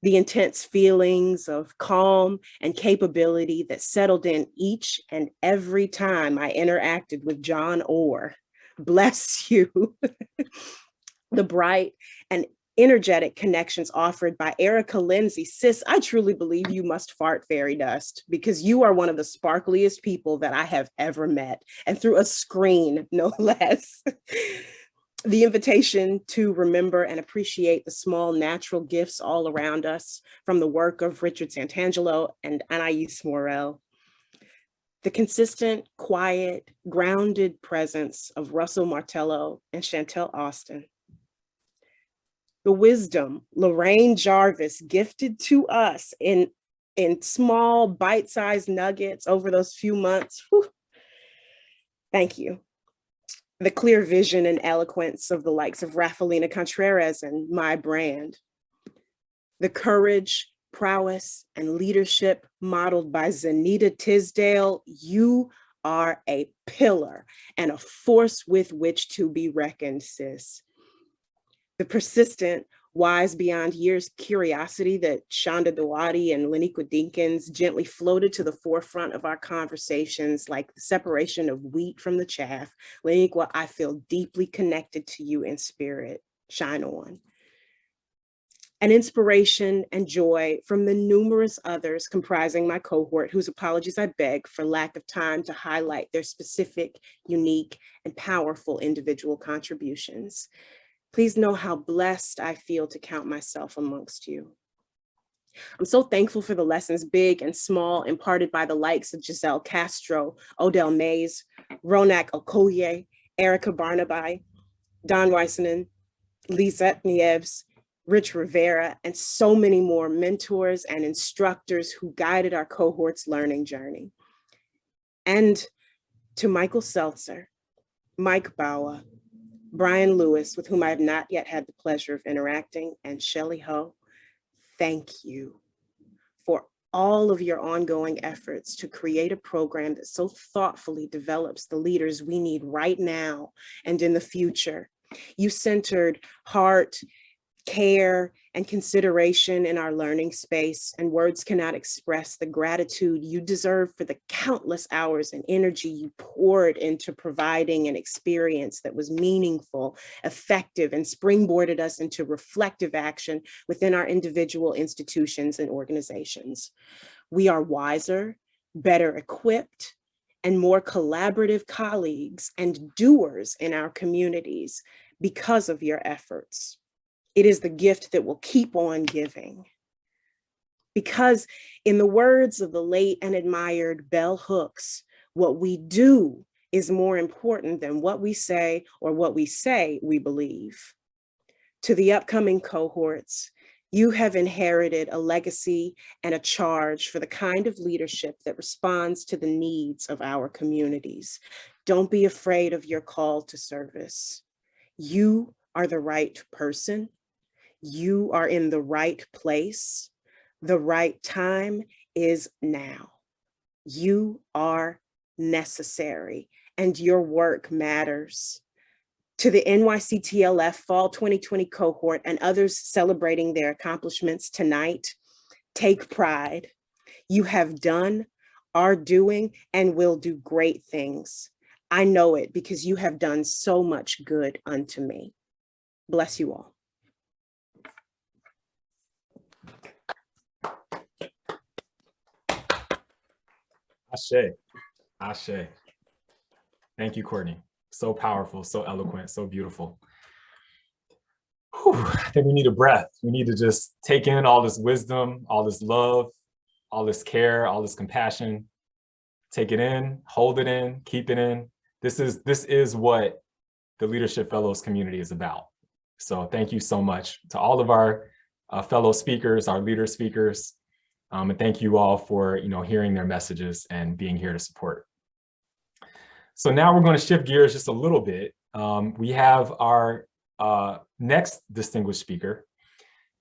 The intense feelings of calm and capability that settled in each and every time I interacted with John Orr. Bless you. The bright and energetic connections offered by Erica Lindsay. Sis, I truly believe you must fart fairy dust, because you are one of the sparkliest people that I have ever met, and through a screen, no less. The invitation to remember and appreciate the small natural gifts all around us, from the work of Richard Santangelo and Anais Morel. The consistent, quiet, grounded presence of Russell Martello and Chantel Austin. The wisdom Lorraine Jarvis gifted to us in small bite-sized nuggets over those few months. Whew. Thank you. The clear vision and eloquence of the likes of Rafaelina Contreras and My Brand. The courage, prowess, and leadership modeled by Zanita Tisdale. You are a pillar and a force with which to be reckoned, sis. The persistent, wise beyond years curiosity that Shonda Dawadi and Laniqua Dinkins gently floated to the forefront of our conversations, like the separation of wheat from the chaff. Laniqua, I feel deeply connected to you in spirit. Shine on. An inspiration and joy from the numerous others comprising my cohort, whose apologies I beg for lack of time to highlight their specific, unique, and powerful individual contributions. Please know how blessed I feel to count myself amongst you. I'm so thankful for the lessons, big and small, imparted by the likes of Giselle Castro, Odell Mays, Ronak Okoye, Erica Barnaby, Don Weissenen, Lisette Nieves, Rich Rivera, and so many more mentors and instructors who guided our cohort's learning journey. And to Michael Seltzer, Mike Bawa, Brian Lewis, with whom I have not yet had the pleasure of interacting, and Shelley Ho, thank you for all of your ongoing efforts to create a program that so thoughtfully develops the leaders we need right now and in the future. You centered heart, care, and consideration in our learning space, and words cannot express the gratitude you deserve for the countless hours and energy you poured into providing an experience that was meaningful, effective, and springboarded us into reflective action within our individual institutions and organizations. We are wiser, better equipped, and more collaborative colleagues and doers in our communities because of your efforts. It is the gift that will keep on giving. Because in the words of the late and admired Bell Hooks, what we do is more important than what we say or what we say we believe. To the upcoming cohorts, you have inherited a legacy and a charge for the kind of leadership that responds to the needs of our communities. Don't be afraid of your call to service. You are the right person. You are in the right place. The right time is now. You are necessary and your work matters. To the NYCTLF Fall 2020 cohort and others celebrating their accomplishments tonight, take pride. You have done, are doing, and will do great things. I know it because you have done so much good unto me. Bless you all. Ashe, Ashe. Thank you, Courtney. So powerful, so eloquent, so beautiful. Whew, I think we need a breath. We need to just take in all this wisdom, all this love, all this care, all this compassion. Take it in, hold it in, keep it in. This is what the Leadership Fellows community is about. So thank you so much to all of our fellow speakers, our leader speakers. And thank you all for hearing their messages and being here to support. So now we're going to shift gears just a little bit. We have our next distinguished speaker.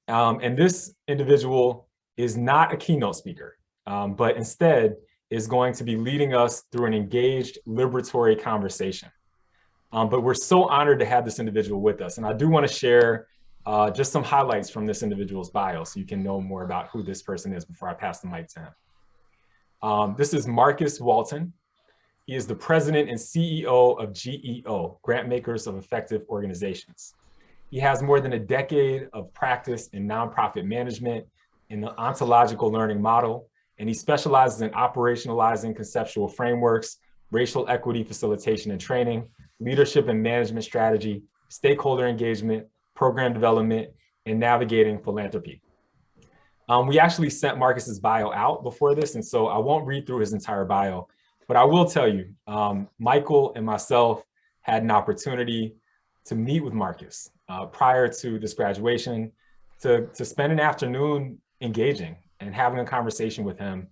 And this individual is not a keynote speaker, but instead is going to be leading us through an engaged liberatory conversation. But we're so honored to have this individual with us. And I do want to share just some highlights from this individual's bio so you can know more about who this person is before I pass the mic to him. This is Marcus Walton. He is the president and CEO of GEO, Grant Makers of Effective Organizations. He has more than a decade of practice in nonprofit management in the ontological learning model, and he specializes in operationalizing conceptual frameworks, racial equity facilitation and training, leadership and management strategy, stakeholder engagement, program development, and navigating philanthropy. We actually sent Marcus's bio out before this, and so I won't read through his entire bio, but I will tell you, Michael and myself had an opportunity to meet with Marcus prior to this graduation, to spend an afternoon engaging and having a conversation with him.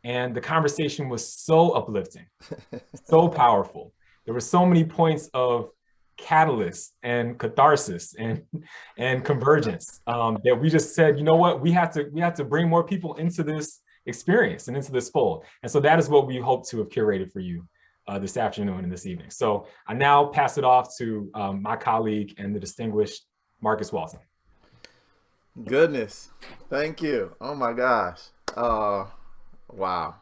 And the conversation was so uplifting, so powerful. There were so many points of catalyst and catharsis and convergence that we just said, you know what, we have to bring more people into this experience and into this fold. And so that is what we hope to have curated for you this afternoon and this evening. So I now pass it off to my colleague and the distinguished Marcus Walton. Goodness, thank you. Oh my gosh. Wow.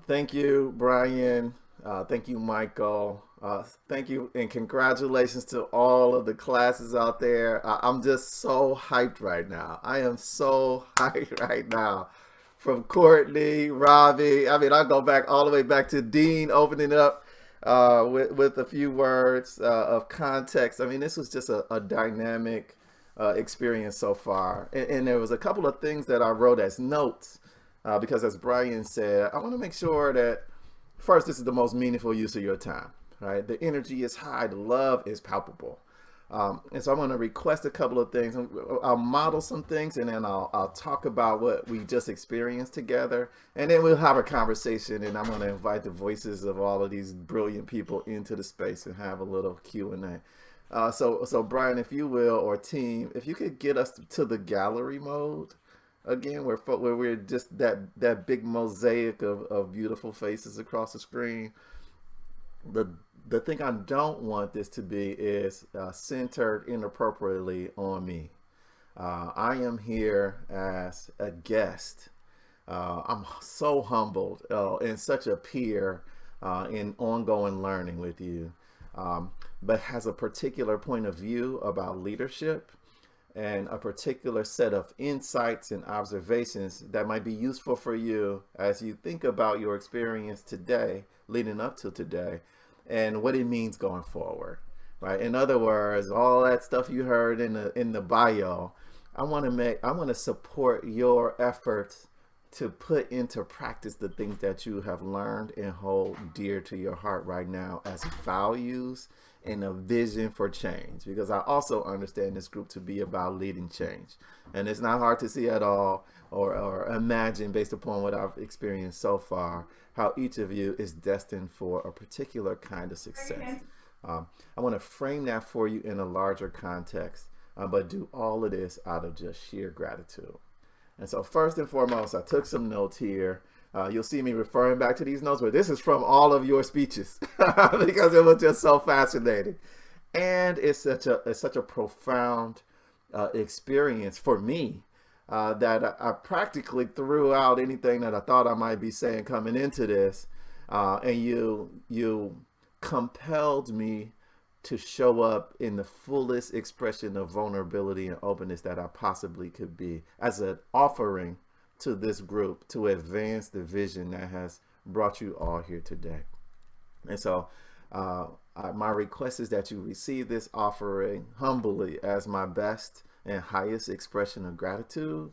Thank you, Brian. Thank you, Michael. Thank you and congratulations to all of the classes out there. I'm just so hyped right now. I am so hyped right now. From Courtney, Robbie, I mean, I go back all the way back to Dean opening up with a few words of context. I mean, this was just a dynamic experience so far. And there was a couple of things that I wrote as notes because, as Brian said, I want to make sure that first, this is the most meaningful use of your time, right? The energy is high, the love is palpable. And so I'm going to request a couple of things. I'll model some things, and then I'll talk about what we just experienced together. And then we'll have a conversation, and I'm going to invite the voices of all of these brilliant people into the space and have a little Q&A. So Brian, if you will, or team, if you could get us to the gallery mode again, where we're just that big mosaic of beautiful faces across the screen. The thing I don't want this to be is centered inappropriately on me. I am here as a guest. I'm so humbled and such a peer in ongoing learning with you, but has a particular point of view about leadership and a particular set of insights and observations that might be useful for you as you think about your experience today, leading up to today, and what it means going forward, right? In other words, all that stuff you heard in the bio, I want to support your efforts to put into practice the things that you have learned and hold dear to your heart right now as values and a vision for change, because I also understand this group to be about leading change. And it's not hard to see at all or imagine, based upon what I've experienced so far, how each of you is destined for a particular kind of success. I want to frame that for you in a larger context, but do all of this out of just sheer gratitude. And so first and foremost, I took some notes here. You'll see me referring back to these notes, but this is from all of your speeches because it was just so fascinating. And it's such a profound experience for me that I practically threw out anything that I thought I might be saying coming into this. And you compelled me to show up in the fullest expression of vulnerability and openness that I possibly could be as an offering to this group to advance the vision that has brought you all here today. And so my request is that you receive this offering humbly as my best and highest expression of gratitude,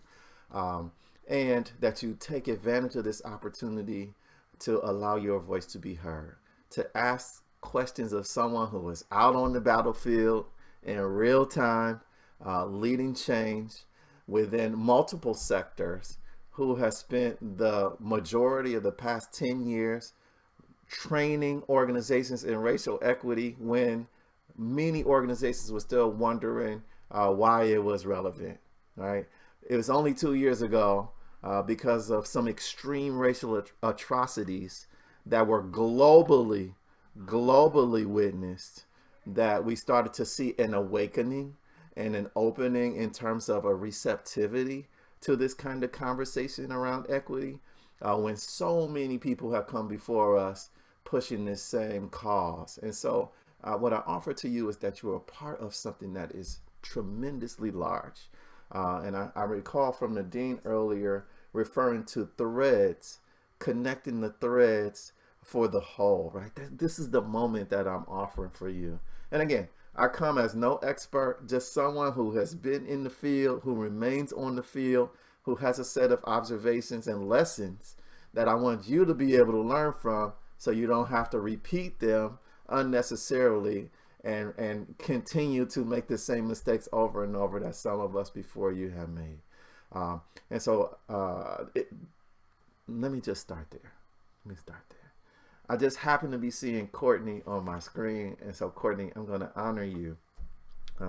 and that you take advantage of this opportunity to allow your voice to be heard, to ask questions of someone who is out on the battlefield in real time, leading change within multiple sectors, who has spent the majority of the past 10 years training organizations in racial equity when many organizations were still wondering why it was relevant, right? It was only 2 years ago because of some extreme racial atrocities that were globally witnessed that we started to see an awakening and an opening in terms of a receptivity to this kind of conversation around equity, when so many people have come before us pushing this same cause. And so what I offer to you is that you are part of something that is tremendously large. And I recall from the dean earlier referring to threads, connecting the threads for the whole, right? This is the moment that I'm offering for you. And again, I come as no expert, just someone who has been in the field, who remains on the field, who has a set of observations and lessons that I want you to be able to learn from, so you don't have to repeat them unnecessarily and continue to make the same mistakes over and over that some of us before you have made. And so let me just start there. I just happen to be seeing Courtney on my screen. And so Courtney, I'm going to honor you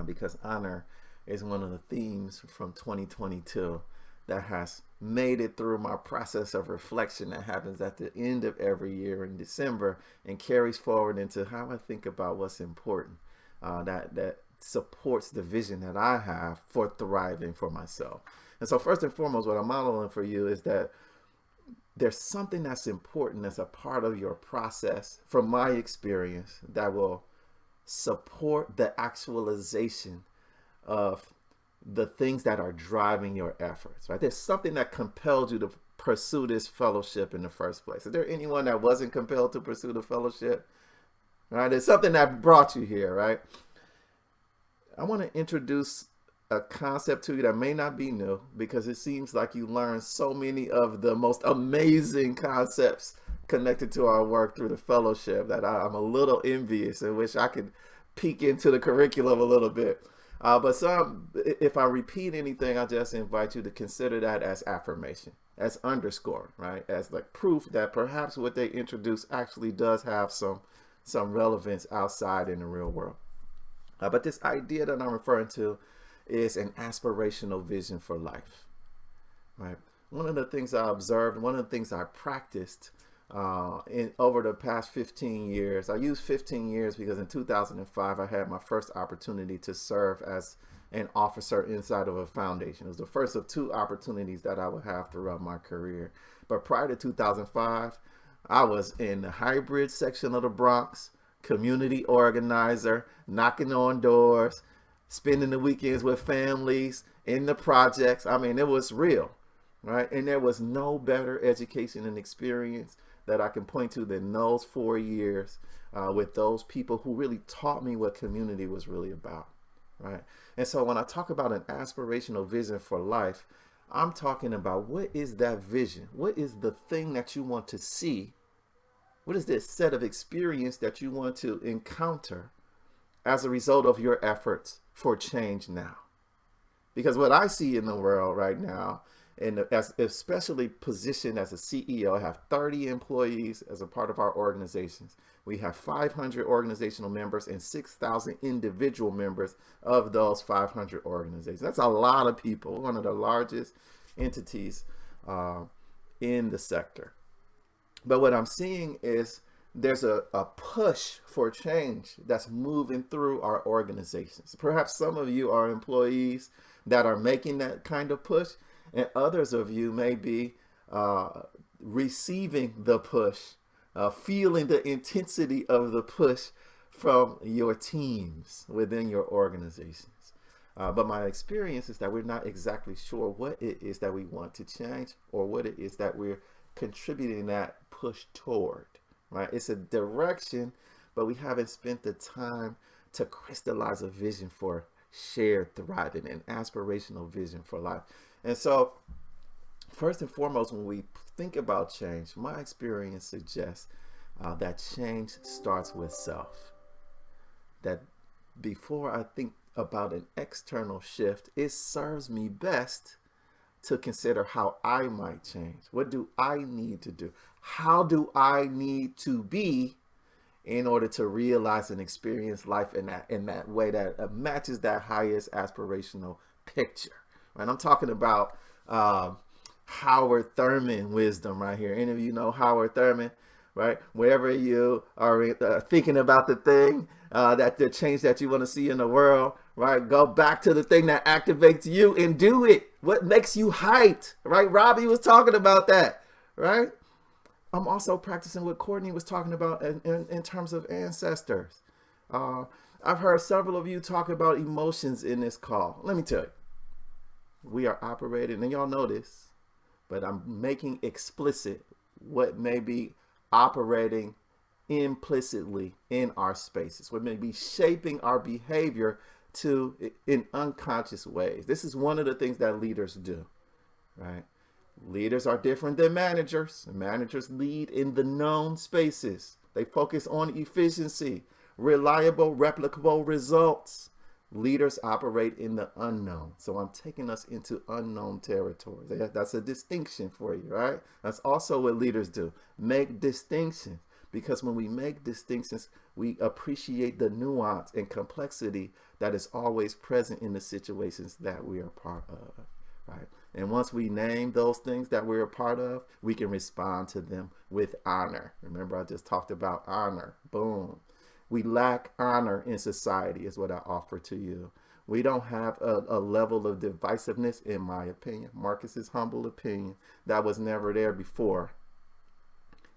because honor is one of the themes from 2022 that has made it through my process of reflection that happens at the end of every year in December and carries forward into how I think about what's important, that supports the vision that I have for thriving for myself. And so first and foremost, what I'm modeling for you is that there's something that's important as a part of your process, from my experience, that will support the actualization of the things that are driving your efforts, right? There's something that compelled you to pursue this fellowship in the first place. Is there anyone that wasn't compelled to pursue the fellowship? right? It's something that brought you here, right? I want to introduce a concept to you that may not be new, because it seems like you learned so many of the most amazing concepts connected to our work through the fellowship that I'm a little envious and wish I could peek into the curriculum a little bit. But if I repeat anything, I just invite you to consider that as affirmation, as underscore, right? As like proof that perhaps what they introduce actually does have some relevance outside in the real world. But this idea that I'm referring to is an aspirational vision for life, right? One of the things I observed, one of the things I practiced over the past 15 years, I use 15 years because in 2005, I had my first opportunity to serve as an officer inside of a foundation. It was the first of 2 opportunities that I would have throughout my career. But prior to 2005, I was in the hybrid section of the Bronx, community organizer, knocking on doors, spending the weekends with families, in the projects. I mean, it was real, right? And there was no better education and experience that I can point to than those 4 years with those people who really taught me what community was really about, right? And so when I talk about an aspirational vision for life, I'm talking about what is that vision? What is the thing that you want to see? What is this set of experience that you want to encounter as a result of your efforts for change now? Because what I see in the world right now, and especially positioned as a CEO, I have 30 employees as a part of our organizations. We have 500 organizational members and 6,000 individual members of those 500 organizations. That's a lot of people, one of the largest entities in the sector. But what I'm seeing is there's a push for change that's moving through our organizations. Perhaps some of you are employees that are making that kind of push, and others of you may be receiving the push, feeling the intensity of the push from your teams within your organizations. But my experience is that we're not exactly sure what it is that we want to change or what it is that we're contributing that push toward, right? It's a direction, but we haven't spent the time to crystallize a vision for shared thriving, an aspirational vision for life. And so first and foremost, when we think about change, my experience suggests that change starts with self. That before I think about an external shift, it serves me best to consider how I might change. What do I need to do? How do I need to be in order to realize and experience life in that way that matches that highest aspirational picture? Right? I'm talking about Howard Thurman wisdom right here. Any of you know Howard Thurman? Right? Wherever you are thinking about the thing, that the change that you want to see in the world, right? Go back to the thing that activates you and do it. What makes you hyped, right? Robbie was talking about that, right? I'm also practicing what Courtney was talking about in terms of ancestors. I've heard several of you talk about emotions in this call. Let me tell you, we are operating, and y'all know this, but I'm making explicit what may be operating implicitly in our spaces, what may be shaping our behavior in unconscious ways. This is one of the things that leaders do, right? Leaders are different than managers. Managers lead in the known spaces. They focus on efficiency, reliable, replicable results. Leaders operate in the unknown. So I'm taking us into unknown territory. That's a distinction for you, right? That's also what leaders do. Make distinctions. Because when we make distinctions, we appreciate the nuance and complexity that is always present in the situations that we are part of, right? And once we name those things that we're a part of, we can respond to them with honor. Remember, I just talked about honor. Boom. We lack honor in society is what I offer to you. We don't have a level of divisiveness, in my opinion, Marx's humble opinion, that was never there before.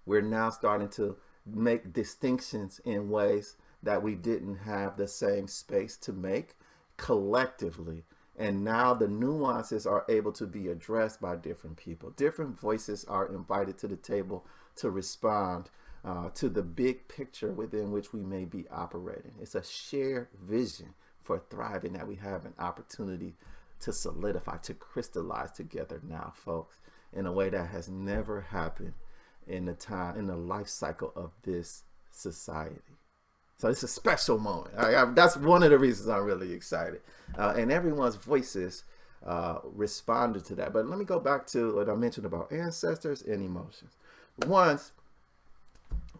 We're now starting to make distinctions in ways that we didn't have the same space to make collectively. And now the nuances are able to be addressed by different people. Different voices are invited to the table to respond to the big picture within which we may be operating. It's a shared vision for thriving that we have an opportunity to solidify, to crystallize together now, folks, in a way that has never happened in the life cycle of this society. So it's a special moment. That's one of the reasons I'm really excited. And everyone's voices responded to that. But let me go back to what I mentioned about ancestors and emotions. Once,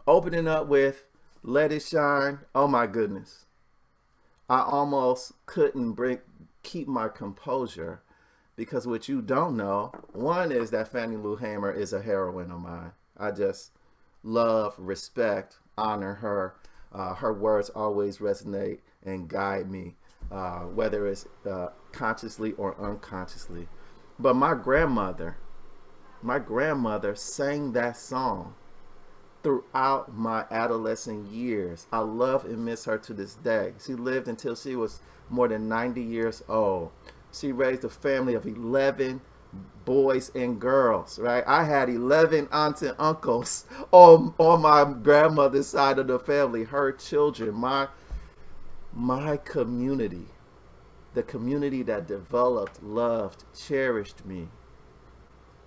opening up with Let It Shine. Oh my goodness. I almost couldn't keep my composure, because what you don't know, one is that Fannie Lou Hamer is a heroine of mine. I just love, respect, honor her. Her words always resonate and guide me, whether it's consciously or unconsciously. But my grandmother sang that song throughout my adolescent years. I love and miss her to this day. She lived until she was more than 90 years old. She raised a family of 11 boys and girls, right? I had 11 aunts and uncles on my grandmother's side of the family, her children, my community, the community that developed, loved, cherished me,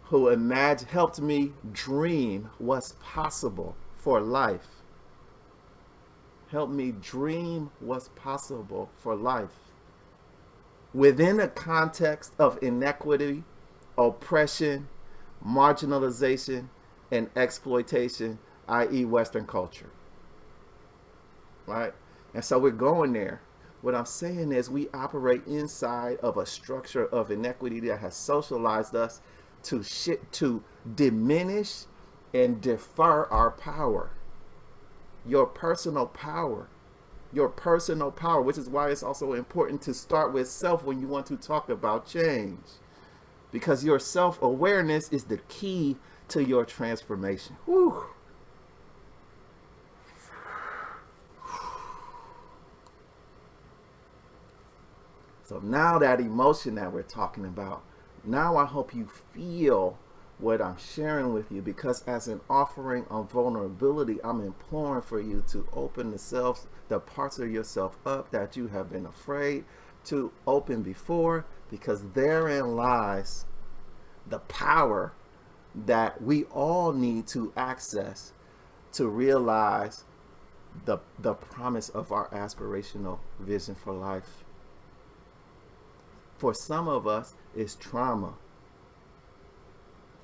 who helped me dream what's possible for life. Helped me dream what's possible for life. Within a context of inequity, oppression, marginalization, and exploitation, i.e. Western culture. Right? And so we're going there. What I'm saying is we operate inside of a structure of inequity that has socialized us to diminish and defer our power. Your personal power, which is why it's also important to start with self when you want to talk about change, because your self-awareness is the key to your transformation. Whew. So now that emotion that we're talking about, now I hope you feel what I'm sharing with you, because as an offering of vulnerability, I'm imploring for you to open the parts of yourself up that you have been afraid to open before, because therein lies the power that we all need to access to realize the promise of our aspirational vision for life. For some of us, it's trauma.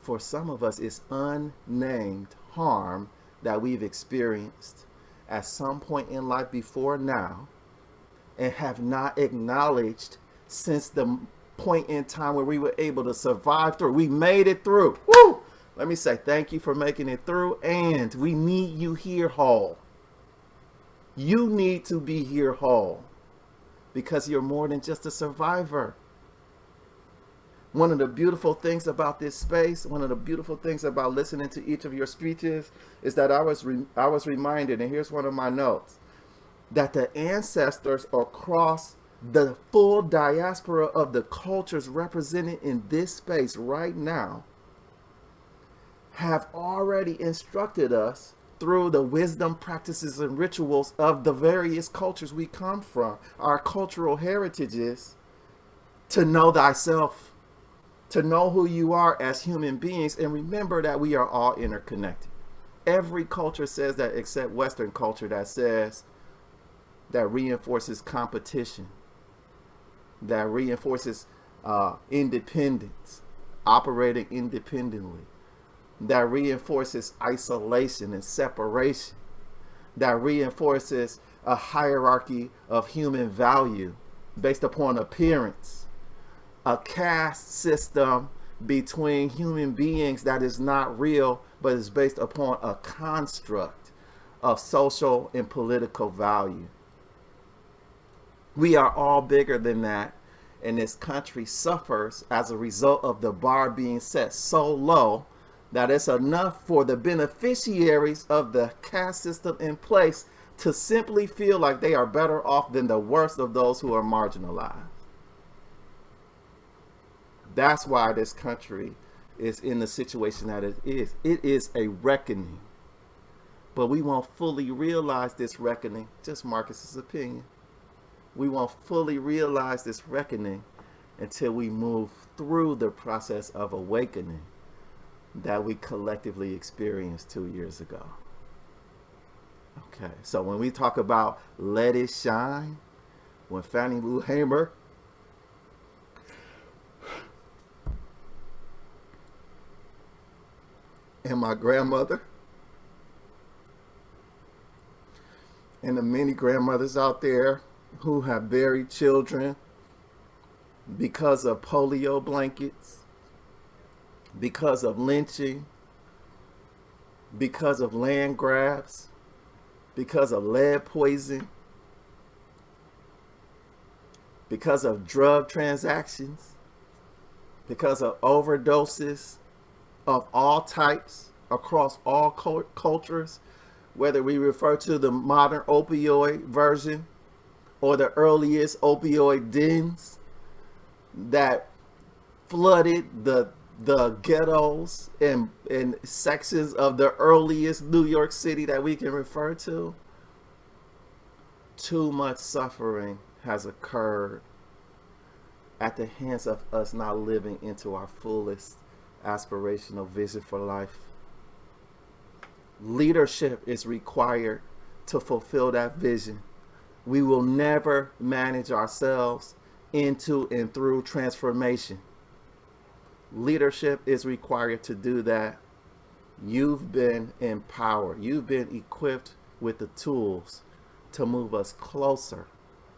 For some of us, it's unnamed harm that we've experienced at some point in life before now and have not acknowledged since the point in time where we were able to survive through. We made it through. Woo! Let me say thank you for making it through, and we need you here whole. You need to be here whole, because you're more than just a survivor. One of the beautiful things about this space, one of the beautiful things about listening to each of your speeches, is that I was reminded, and here's one of my notes, that the ancestors across the full diaspora of the cultures represented in this space right now have already instructed us through the wisdom, practices, and rituals of the various cultures we come from, our cultural heritages, to know thyself, to know who you are as human beings, and remember that we are all interconnected. Every culture says that except Western culture, that reinforces competition, that reinforces independence, operating independently, that reinforces isolation and separation, that reinforces a hierarchy of human value based upon appearance, a caste system between human beings that is not real, but is based upon a construct of social and political value. We are all bigger than that, and this country suffers as a result of the bar being set so low that it's enough for the beneficiaries of the caste system in place to simply feel like they are better off than the worst of those who are marginalized. That's why this country is in the situation that it is. It is a reckoning. But we won't fully realize this reckoning, just Marcus's opinion. We won't fully realize this reckoning until we move through the process of awakening that we collectively experienced 2 years ago. Okay, so when we talk about let it shine, when Fannie Lou Hamer and my grandmother and the many grandmothers out there who have buried children because of polio blankets, because of lynching, because of land grabs, because of lead poison, because of drug transactions, because of overdoses of all types across all cultures, whether we refer to the modern opioid version or the earliest opioid dens that flooded the ghettos and sections of the earliest New York City that we can refer to. Too much suffering has occurred at the hands of us not living into our fullest aspirational vision for life. Leadership is required to fulfill that vision. We will never manage ourselves into and through transformation. Leadership is required to do that. You've been empowered. You've been equipped with the tools to move us closer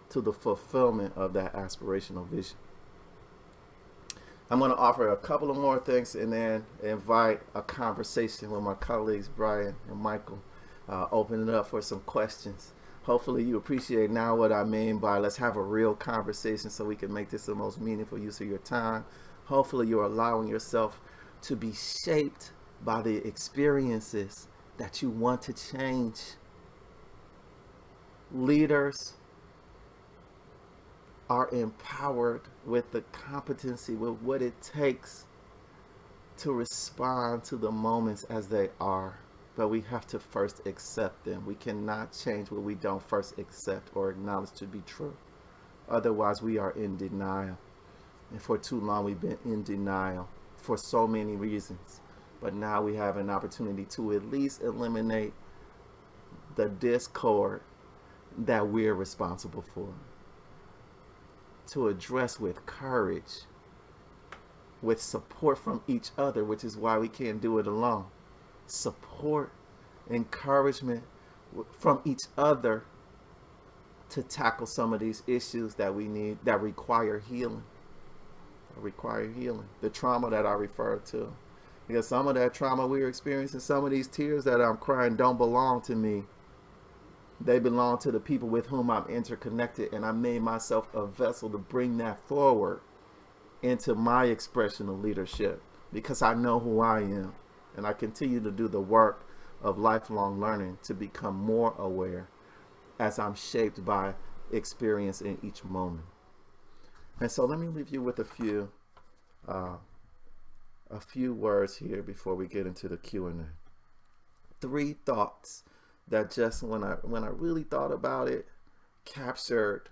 to the fulfillment of that aspirational vision. I'm going to offer a couple of more things and then invite a conversation with my colleagues, Brian and Michael, open it up for some questions. Hopefully you appreciate now what I mean by let's have a real conversation so we can make this the most meaningful use of your time. Hopefully you're allowing yourself to be shaped by the experiences that you want to change. Leaders are empowered with the competency, with what it takes to respond to the moments as they are. But we have to first accept them. We cannot change what we don't first accept or acknowledge to be true. Otherwise, we are in denial. And for too long, we've been in denial for so many reasons. But now we have an opportunity to at least eliminate the discord that we're responsible for. To address with courage, with support from each other, which is why we can't do it alone. Support, encouragement from each other to tackle some of these issues that we need, that require healing. The trauma that I referred to. Because some of that trauma we're experiencing, some of these tears that I'm crying don't belong to me. They belong to the people with whom I'm interconnected, and I made myself a vessel to bring that forward into my expression of leadership because I know who I am, and I continue to do the work of lifelong learning to become more aware as I'm shaped by experience in each moment. And so let me leave you with a few words here before we get into the Q&A. 3 thoughts that just when I really thought about it, captured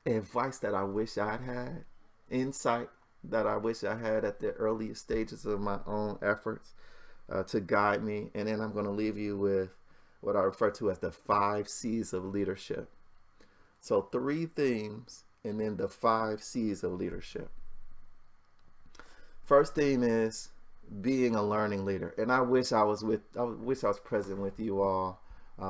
advice that I wish I'd had, insight that I wish I had at the earliest stages of my own efforts to guide me. And then I'm going to leave you with what I refer to as the 5 C's of leadership. So 3 themes and then the 5 C's of leadership. First theme is being a learning leader, and I wish I was present with you all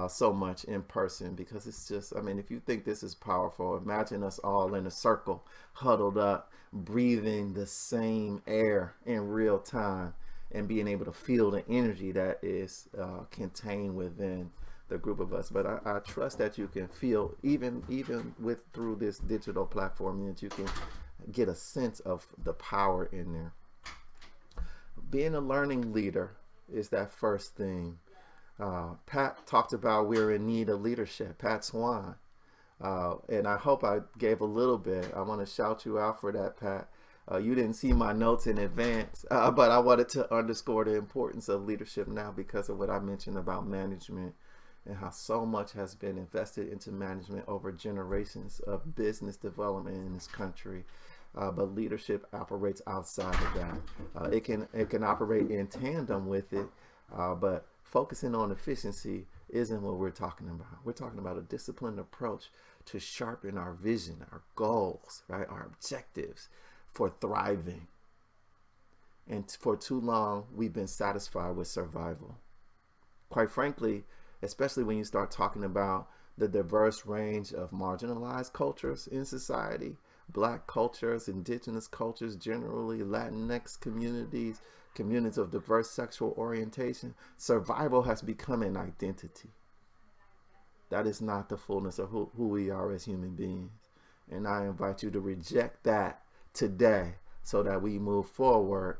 so much in person, because it's just, I mean, if you think this is powerful, imagine us all in a circle, huddled up, breathing the same air in real time, and being able to feel the energy that is contained within the group of us. But I trust that you can feel, even through this digital platform, that you can get a sense of the power in there. Being a learning leader is that first thing. Pat talked about we're in need of leadership, Pat Swan. And I hope I gave a little bit. I want to shout you out for that, Pat. You didn't see my notes in advance, but I wanted to underscore the importance of leadership now because of what I mentioned about management and how so much has been invested into management over generations of business development in this country. But leadership operates outside of that. It can operate in tandem with it, but focusing on efficiency isn't what we're talking about. We're talking about a disciplined approach to sharpen our vision, our goals, right, our objectives for thriving. And for too long, we've been satisfied with survival. Quite frankly, especially when you start talking about the diverse range of marginalized cultures in society, Black cultures, indigenous cultures generally, Latinx communities, communities of diverse sexual orientation, survival has become an identity. That is not the fullness of who we are as human beings. And I invite you to reject that today so that we move forward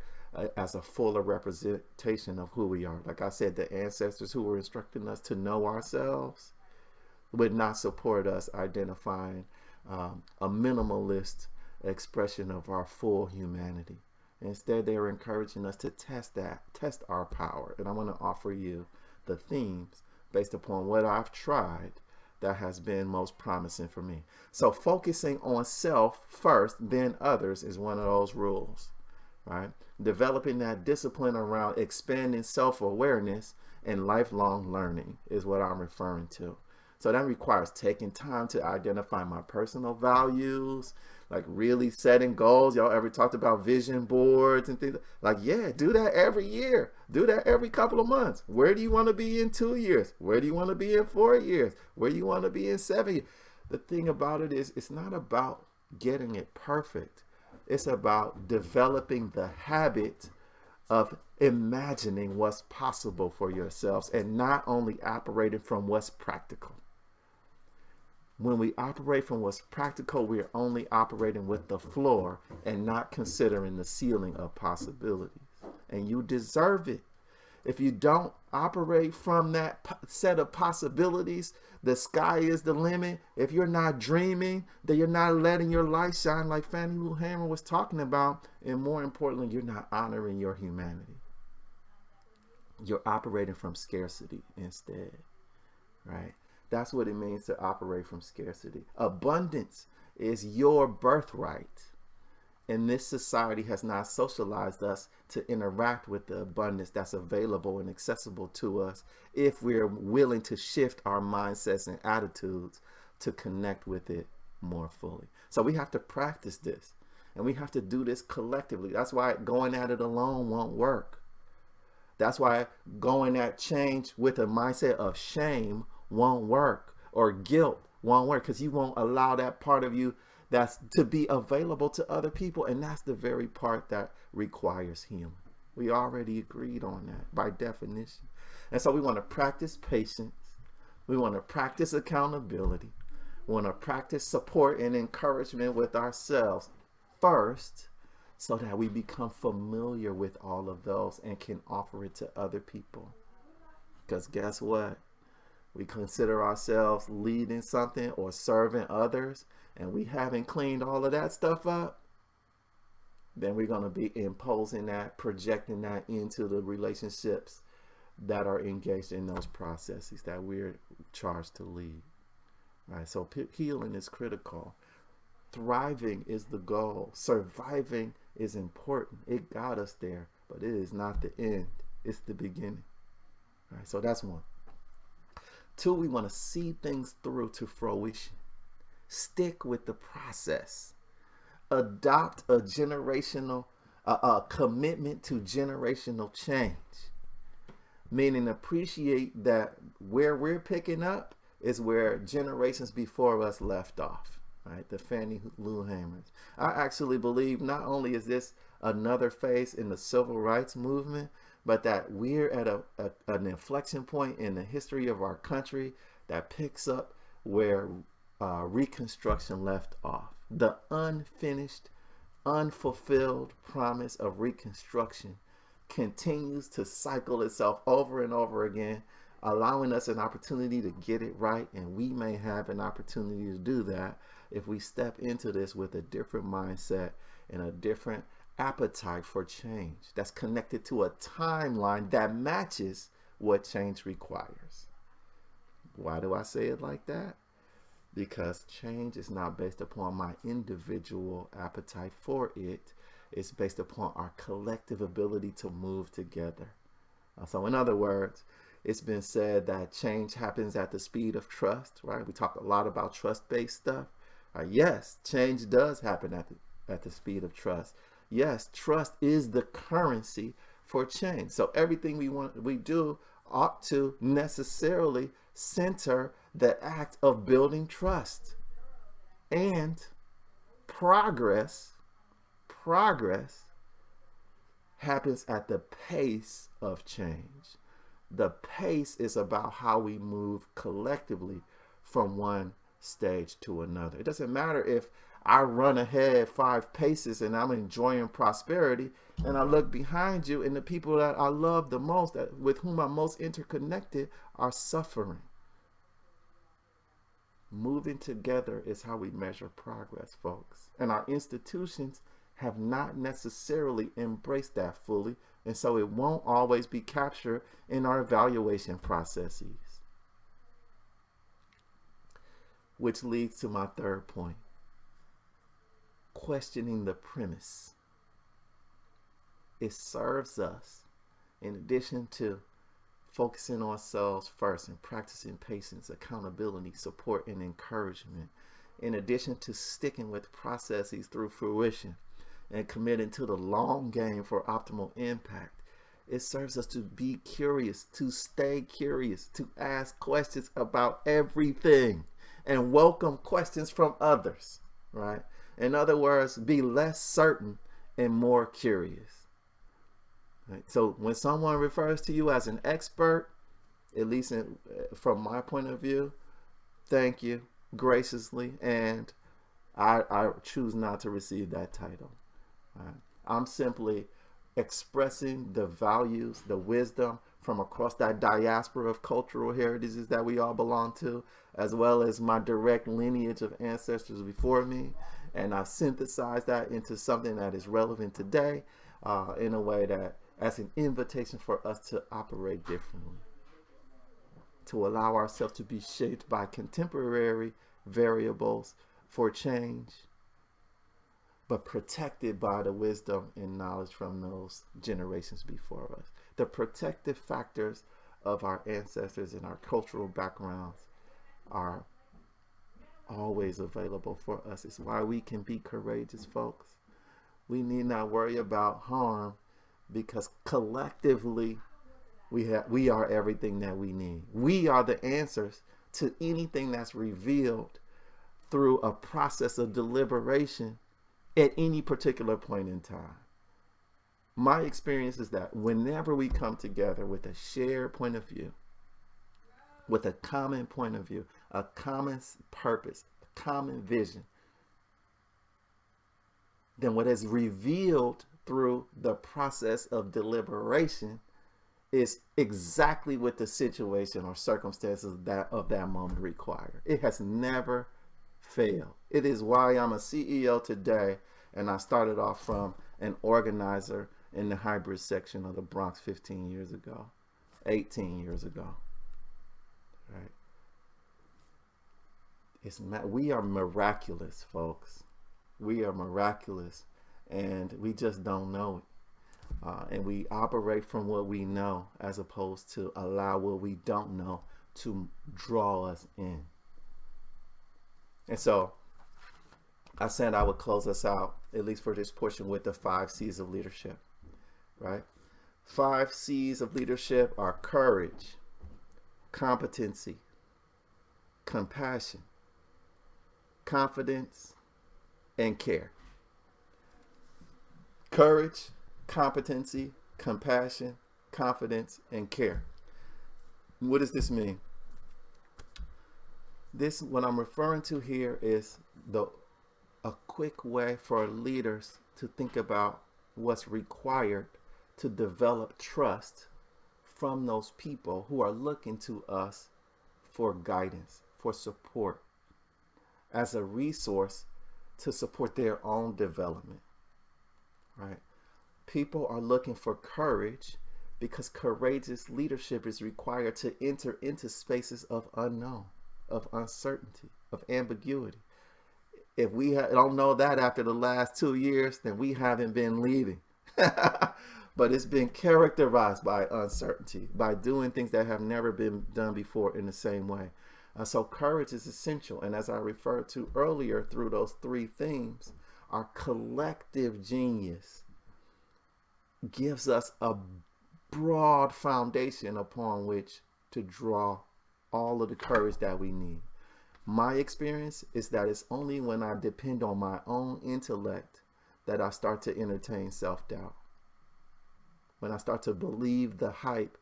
as a fuller representation of who we are. Like I said, the ancestors who were instructing us to know ourselves would not support us identifying a minimalist expression of our full humanity. Instead, they are encouraging us to test our power. And I want to offer you the themes based upon what I've tried that has been most promising for me. So focusing on self first, then others is one of those rules, right? Developing that discipline around expanding self-awareness and lifelong learning is what I'm referring to. So that requires taking time to identify my personal values, like really setting goals. Y'all ever talked about vision boards and things? Like, yeah, do that every year. Do that every couple of months. Where do you want to be in 2 years? Where do you want to be in 4 years? Where do you want to be in 7 years? The thing about it is, it's not about getting it perfect. It's about developing the habit of imagining what's possible for yourselves and not only operating from what's practical. When we operate from what's practical, we're only operating with the floor and not considering the ceiling of possibilities. And you deserve it. If you don't operate from that set of possibilities, the sky is the limit. If you're not dreaming, then you're not letting your light shine like Fannie Lou Hamer was talking about. And more importantly, you're not honoring your humanity. You're operating from scarcity instead, right? That's what it means to operate from scarcity. Abundance is your birthright. And this society has not socialized us to interact with the abundance that's available and accessible to us if we're willing to shift our mindsets and attitudes to connect with it more fully. So we have to practice this, and we have to do this collectively. That's why going at it alone won't work. That's why going at change with a mindset of shame won't work, or guilt won't work, because you won't allow that part of you that's to be available to other people. And that's the very part that requires healing. We already agreed on that by definition. And so we want to practice patience. We want to practice accountability. We want to practice support and encouragement with ourselves first, so that we become familiar with all of those and can offer it to other people. Because guess what? We consider ourselves leading something or serving others, and we haven't cleaned all of that stuff up, then we're going to be imposing that, projecting that into the relationships that are engaged in those processes that we're charged to lead. Right? So healing is critical. Thriving is the goal. Surviving is important. It got us there, but it is not the end. It's the beginning. Right? So that's one. 2, we want to see things through to fruition. Stick with the process. Adopt a generational commitment to generational change. Meaning appreciate that where we're picking up is where generations before us left off. Right? The Fannie Lou Hamers. I actually believe not only is this another phase in the civil rights movement, but that we're at an inflection point in the history of our country that picks up where Reconstruction left off. The unfinished, unfulfilled promise of Reconstruction continues to cycle itself over and over again, allowing us an opportunity to get it right. And we may have an opportunity to do that if we step into this with a different mindset and a different appetite for change that's connected to a timeline that matches what change requires. Why do I say it like that? Because change is not based upon my individual appetite for it. It's based upon our collective ability to move together. So in other words, it's been said that change happens at the speed of trust, right? We talk a lot about trust-based stuff. Yes, change does happen at the speed of trust. Yes, trust is the currency for change. So everything we do ought to necessarily center the act of building trust. And progress happens at the pace of change. The pace is about how we move collectively from one stage to another. It doesn't matter if I run ahead 5 paces and I'm enjoying prosperity, and I look behind you and the people that I love the most, with whom I'm most interconnected, are suffering. Moving together is how we measure progress, folks. And our institutions have not necessarily embraced that fully, and so it won't always be captured in our evaluation processes. Which leads to my third point: questioning the premise. It serves us, in addition to focusing on ourselves first and practicing patience, accountability, support, and encouragement, in addition to sticking with processes through fruition and committing to the long game for optimal impact. It serves us to be curious, to stay curious, to ask questions about everything and welcome questions from others, right? In other words, be less certain and more curious. Right? So when someone refers to you as an expert, at least from my point of view, thank you graciously, and I choose not to receive that title. I'm simply expressing the values, the wisdom from across that diaspora of cultural heritages that we all belong to, as well as my direct lineage of ancestors before me. And I've synthesized that into something that is relevant today in a way that as an invitation for us to operate differently, to allow ourselves to be shaped by contemporary variables for change, but protected by the wisdom and knowledge from those generations before us. The protective factors of our ancestors and our cultural backgrounds are always available for us. It's why we can be courageous, folks. We need not worry about harm, because collectively we are everything that we need. We are the answers to anything that's revealed through a process of deliberation at any particular point in time. My experience is that whenever we come together with a shared point of view, with a common point of view, a common purpose, a common vision, then what is revealed through the process of deliberation is exactly what the situation or circumstances of that moment require. It has never failed. It is why I'm a CEO today, and I started off from an organizer in the hybrid section of the Bronx 15 years ago, 18 years ago, right? We are miraculous, folks. We are miraculous, and we just don't know it. And we operate from what we know as opposed to allow what we don't know to draw us in. And so I said I would close us out, at least for this portion, with the 5 C's of leadership, right? 5 C's of leadership are courage, competency, compassion, confidence, and care. Courage, competency, compassion, confidence, and care. What does this mean? What I'm referring to here is a quick way for leaders to think about what's required to develop trust from those people who are looking to us for guidance, for support, as a resource to support their own development. right? People are looking for courage because courageous leadership is required to enter into spaces of unknown, of uncertainty, of ambiguity. If we don't know that after the last 2 years, then we haven't been leading. But it's been characterized by uncertainty, by doing things that have never been done before in the same way. So courage is essential. And as I referred to earlier through those 3 themes, our collective genius gives us a broad foundation upon which to draw all of the courage that we need. My experience is that it's only when I depend on my own intellect that I start to entertain self-doubt. When I start to believe the hype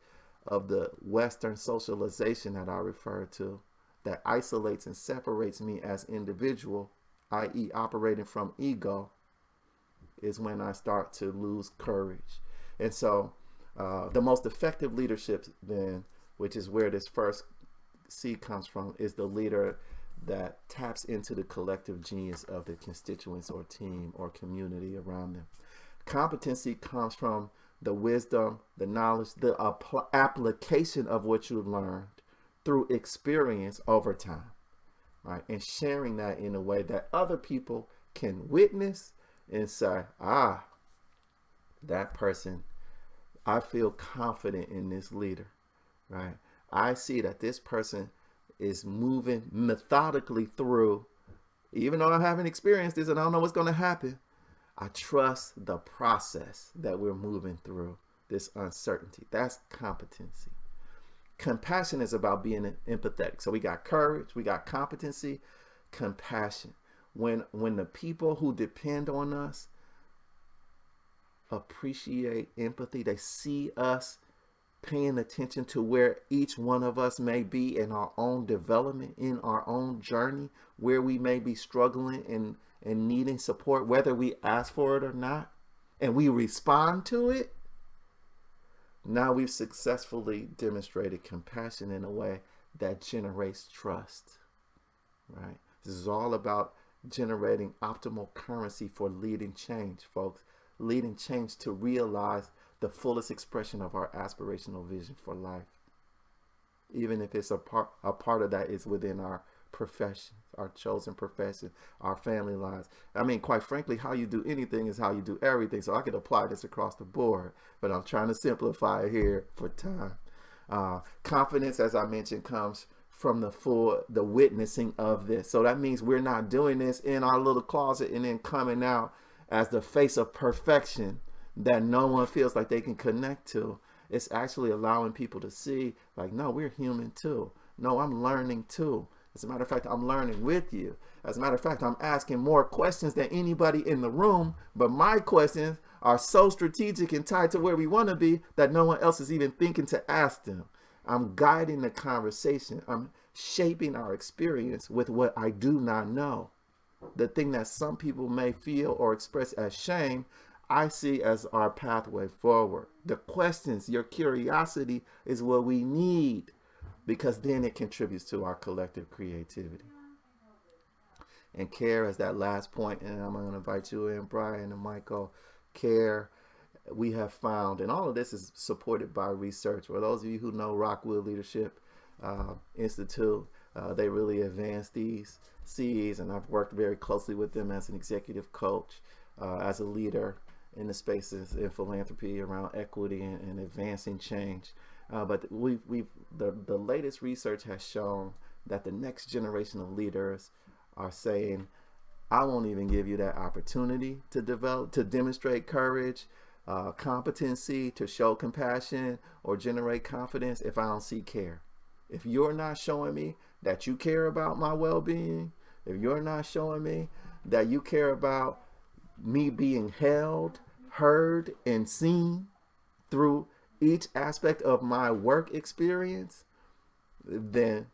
of the Western socialization that I refer to, that isolates and separates me as individual, i.e. operating from ego, is when I start to lose courage. And so the most effective leadership then, which is where this first C comes from, is the leader that taps into the collective genius of the constituents or team or community around them. Competency comes from the wisdom, the knowledge, the application of what you learned through experience over time, right? And sharing that in a way that other people can witness and say, ah, that person, I feel confident in this leader, right? I see that this person is moving methodically through, even though I haven't experienced this and I don't know what's going to happen, I trust the process that we're moving through, this uncertainty. That's competency. Compassion is about being empathetic. So we got courage, we got competency, compassion. When the people who depend on us appreciate empathy, they see us paying attention to where each one of us may be in our own development, in our own journey, where we may be struggling and needing support, whether we ask for it or not, and we respond to it. Now we've successfully demonstrated compassion in a way that generates trust, right? This is all about generating optimal currency for leading change, folks. Leading change to realize the fullest expression of our aspirational vision for life. Even if it's a part of that is within our profession, our chosen profession, our family lives. I mean, quite frankly, how you do anything is how you do everything. So I could apply this across the board, but I'm trying to simplify it here for time. Confidence, as I mentioned, comes from the witnessing of this. So that means we're not doing this in our little closet and then coming out as the face of perfection that no one feels like they can connect to. It's actually allowing people to see, like, no, we're human too. No, I'm learning too. As a matter of fact, I'm learning with you. As a matter of fact, I'm asking more questions than anybody in the room, but my questions are so strategic and tied to where we want to be that no one else is even thinking to ask them. I'm guiding the conversation. I'm shaping our experience with what I do not know. The thing that some people may feel or express as shame, I see as our pathway forward. The questions, your curiosity is what we need, because then it contributes to our collective creativity. And care is that last point, and I'm going to invite you in, Brian and Michael. Care, we have found, and all of this is supported by research. For those of you who know Rockwood Leadership Institute, they really advance these C's, and I've worked very closely with them as an executive coach, as a leader in the spaces in philanthropy around equity and advancing change. But the latest research has shown that the next generation of leaders are saying, I won't even give you that opportunity to demonstrate courage, competency, to show compassion, or generate confidence if I don't see care. If you're not showing me that you care about my well-being, if you're not showing me that you care about me being held, heard, and seen through each aspect of my work experience, then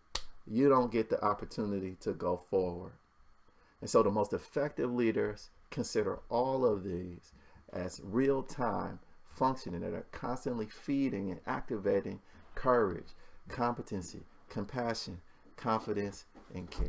you don't get the opportunity to go forward. And so the most effective leaders consider all of these as real-time functioning, that are constantly feeding and activating courage, competency, compassion, confidence, and care.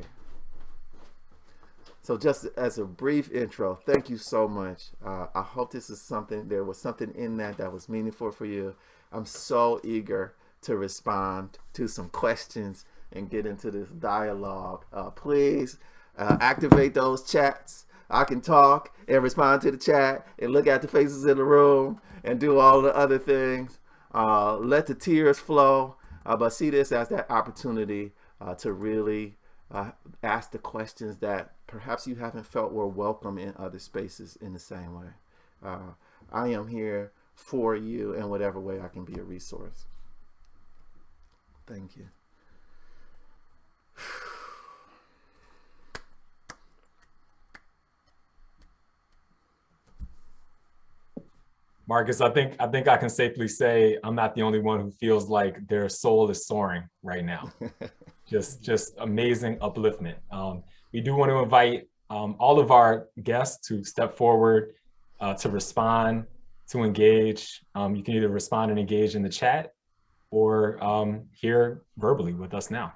So just as a brief intro, thank you so much. I hope this is something, there was something in that was meaningful for you. I'm so eager to respond to some questions and get into this dialogue. Please activate those chats. I can talk and respond to the chat and look at the faces in the room and do all the other things. Let the tears flow, but see this as that opportunity to really ask the questions that perhaps you haven't felt were welcome in other spaces in the same way. I am here for you in whatever way I can be a resource. Thank you. Marcus, I think I can safely say I'm not the only one who feels like their soul is soaring right now. just amazing upliftment. We do want to invite all of our guests to step forward, to respond, to engage. You can either respond and engage in the chat or here verbally with us now.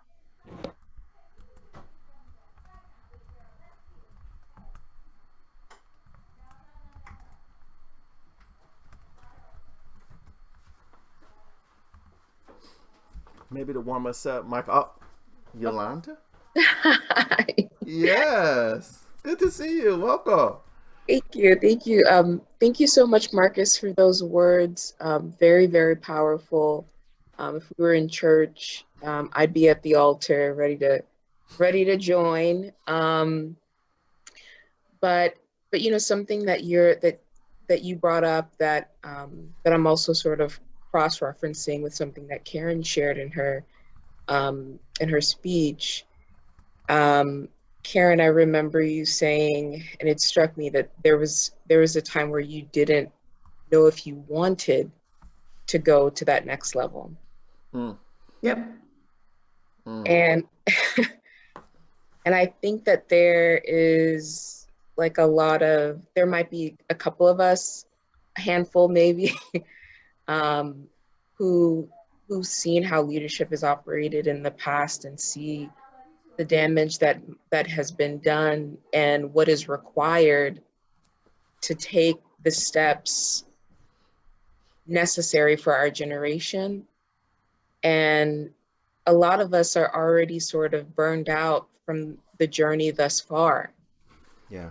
Maybe to warm us up, Mike. Oh, Yolanda? Hi. Yes. Good to see you. Welcome. Thank you. Thank you. Thank you so much, Marcus, for those words. Very, very powerful. If we were in church, I'd be at the altar ready to join. But you know, something that you brought up that I'm also sort of cross-referencing with something that Karen shared in her speech. Karen, I remember you saying, and it struck me that there was a time where you didn't know if you wanted to go to that next level. Yep. And and I think that there is like there might be a couple of us, a handful maybe, who've seen how leadership is operated in the past and see the damage that has been done and what is required to take the steps necessary for our generation. And a lot of us are already sort of burned out from the journey thus far. Yeah.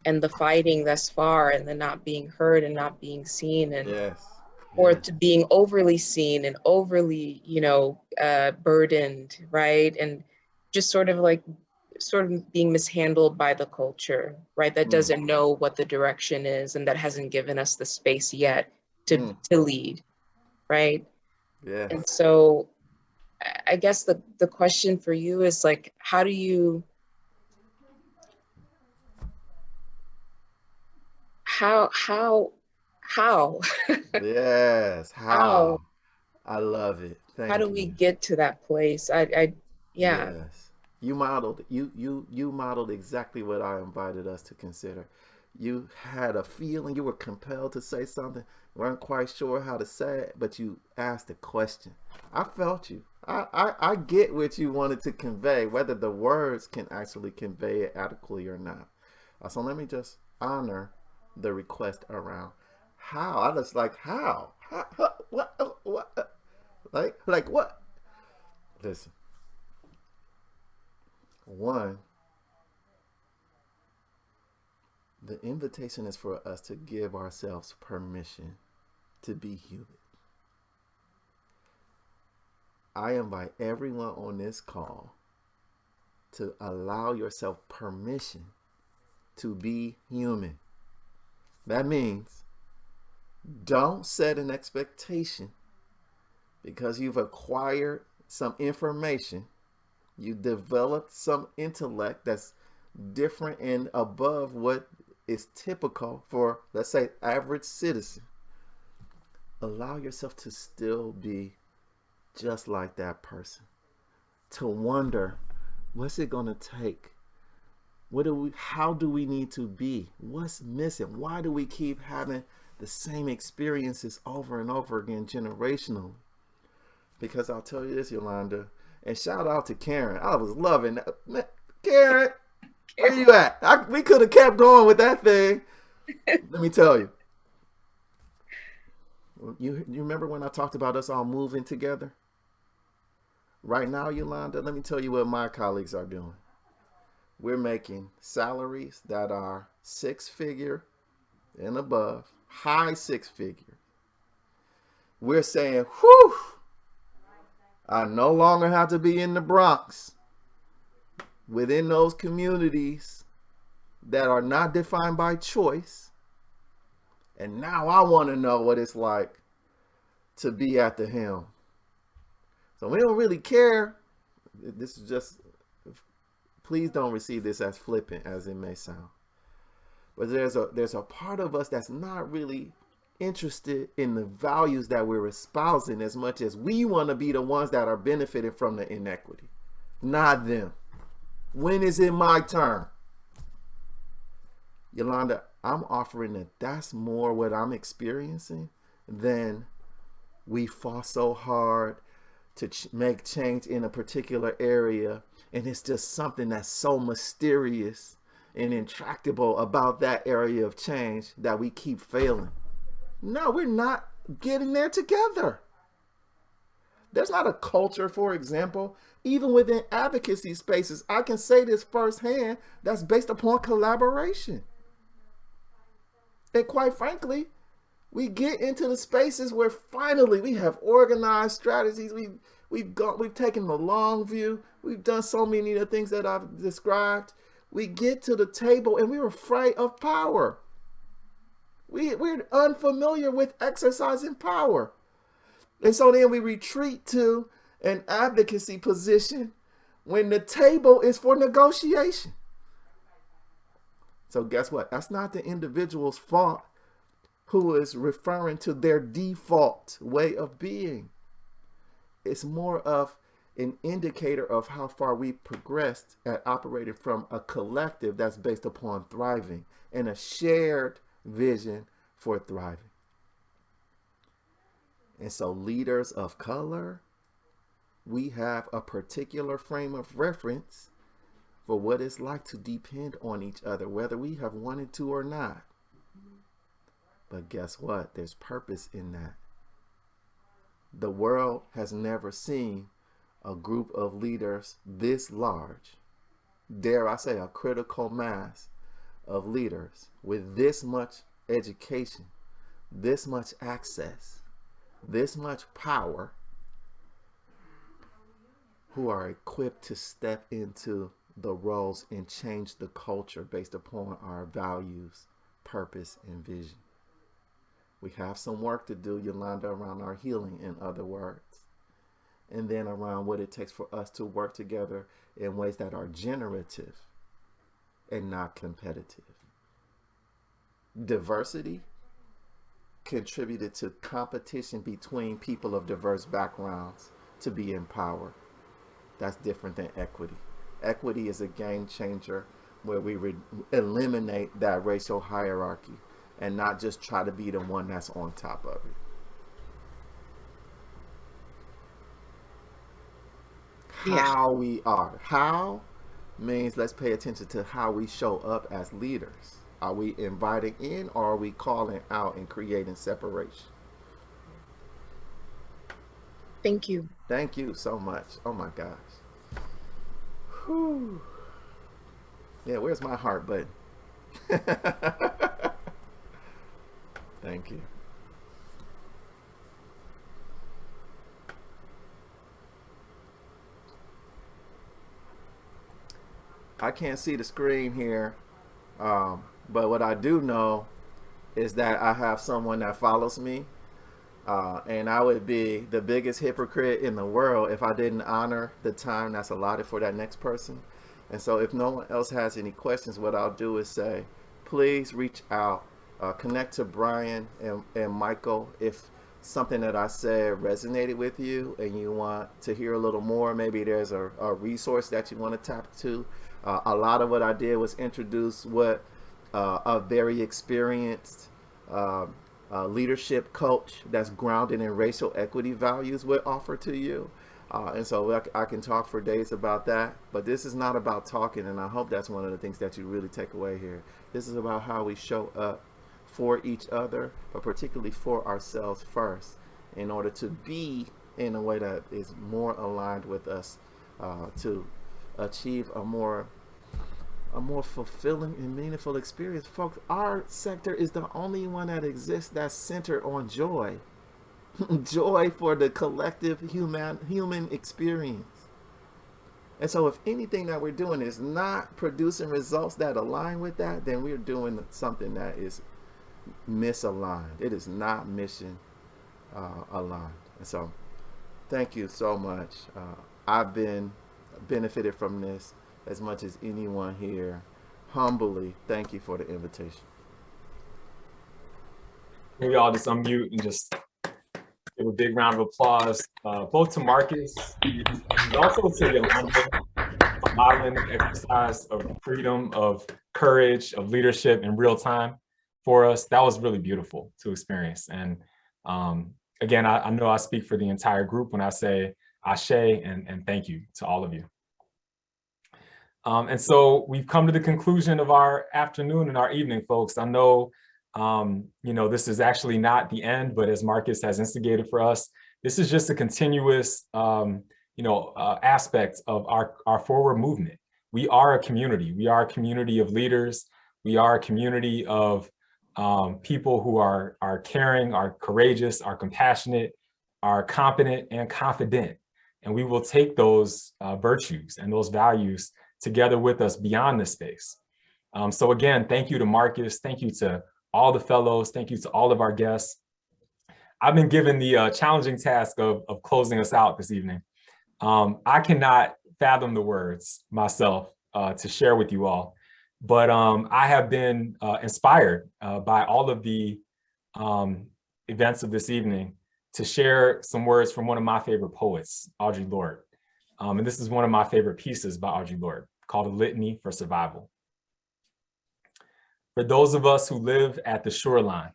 And the fighting thus far, and the not being heard and not being seen, and yes. or to being overly seen and overly, burdened, right? And just sort of being mishandled by the culture, right? That doesn't know what the direction is and that hasn't given us the space yet to lead, right? Yeah. And so I guess the question for you is like, how do you, how? Yes. How? I love it. Thank you. How do we get to that place? Yeah. Yes. You modeled exactly what I invited us to consider. You had a feeling, you were compelled to say something, weren't quite sure how to say it, but you asked a question. I felt you. I get what you wanted to convey, whether the words can actually convey it adequately or not. So let me just honor the request around how. I was like, how? What? Like what? Listen. One, the invitation is for us to give ourselves permission to be human. I invite everyone on this call to allow yourself permission to be human. That means don't set an expectation because you've acquired some information. You developed some intellect that's different and above what is typical for, let's say, average citizen. Allow yourself to still be just like that person. To wonder, what's it going to take? How do we need to be? What's missing? Why do we keep having the same experiences over and over again generationally? Because I'll tell you this, Yolanda, and shout out to Karen. I was loving that. Karen, Where you at? We could have kept going with that thing. Let me tell you. You remember when I talked about us all moving together? Right now, Yolanda, let me tell you what my colleagues are doing. We're making salaries that are 6-figure and above, high 6-figure. We're saying, whew, I no longer have to be in the Bronx. Within those communities that are not defined by choice. And now I want to know what it's like to be at the helm. So we don't really care. This is just, please don't receive this as flippant as it may sound. But there's a part of us that's not really interested in the values that we're espousing as much as we want to be the ones that are benefiting from the inequity, not them. When is it my turn? Yolanda, I'm offering that that's more what I'm experiencing than we fought so hard to make change in a particular area. And it's just something that's so mysterious and intractable about that area of change that we keep failing. No, we're not getting there together. There's not a culture, for example, even within advocacy spaces, I can say this firsthand, that's based upon collaboration. And quite frankly, we get into the spaces where finally we have organized strategies. We've taken the long view. We've done so many of the things that I've described. We get to the table and we're afraid of power. We're unfamiliar with exercising power. And so then we retreat to an advocacy position when the table is for negotiation. So guess what? That's not the individual's fault who is referring to their default way of being. It's more of an indicator of how far we progressed at operating from a collective that's based upon thriving and a shared vision for thriving. And so leaders of color, we have a particular frame of reference for what it's like to depend on each other, whether we have wanted to or not. But guess what? There's purpose in that. The world has never seen a group of leaders this large, dare I say a critical mass of leaders with this much education, this much access, this much power, who are equipped to step into the roles and change the culture based upon our values, purpose, and vision. We have some work to do, Yolanda, around our healing, in other words, and then around what it takes for us to work together in ways that are generative and not competitive. Diversity contributed to competition between people of diverse backgrounds to be empowered. That's different than equity. Equity is a game changer where we eliminate that racial hierarchy and not just try to be the one that's on top of it. Yeah. How we are. How means let's pay attention to how we show up as leaders. Are we inviting in, or are we calling out and creating separation? Thank you. Thank you so much. Oh my gosh. Whew. Yeah, where's my heart button? Thank you. I can't see the screen here, but what I do know is that I have someone that follows me, and I would be the biggest hypocrite in the world if I didn't honor the time that's allotted for that next person. And so if no one else has any questions, what I'll do is say, please reach out, connect to Brian and Michael if something that I said resonated with you and you want to hear a little more. Maybe there's a resource that you want to tap to. A lot of what I did was introduce what a very experienced leadership coach that's grounded in racial equity values would offer to you. And so I can talk for days about that, but this is not about talking, and I hope that's one of the things that you really take away here. This is about how we show up for each other, but particularly for ourselves first, in order to be in a way that is more aligned with us, to achieve a more fulfilling and meaningful experience. Folks, our sector is the only one that exists that's centered on joy. Joy for the collective human experience. And so if anything that we're doing is not producing results that align with that, then we're doing something that is misaligned. It is not mission aligned. And so thank you so much. I've benefited from this as much as anyone here. Humbly, thank you for the invitation. Maybe I'll just unmute and just give a big round of applause, both to Marcus, and also to Yolanda, for modeling the exercise of freedom, of courage, of leadership in real time for us. That was really beautiful to experience. And again, I know I speak for the entire group when I say ashe and thank you to all of you. And so we've come to the conclusion of our afternoon and our evening, folks. I know this is actually not the end, but as Marcus has instigated for us, this is just a continuous, aspect of our forward movement. We are a community. We are a community of leaders. We are a community of people who are caring, are courageous, are compassionate, are competent and confident. And we will take those virtues and those values together with us beyond this space. So again, thank you to Marcus. Thank you to all the fellows. Thank you to all of our guests. I've been given the challenging task of closing us out this evening. I cannot fathom the words myself to share with you all, but I have been inspired by all of the events of this evening to share some words from one of my favorite poets, Audre Lorde. And this is one of my favorite pieces by Audre Lorde called A Litany for Survival. For those of us who live at the shoreline,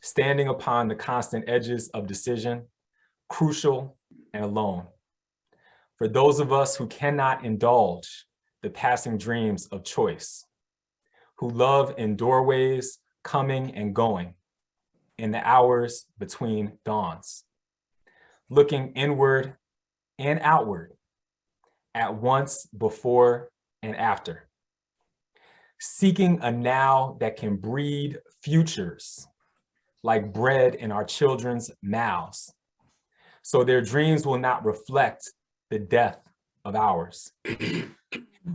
standing upon the constant edges of decision, crucial and alone. For those of us who cannot indulge the passing dreams of choice, who love in doorways, coming and going, in the hours between dawns, looking inward and outward, at once, before and after, seeking a now that can breed futures like bread in our children's mouths, so their dreams will not reflect the death of ours.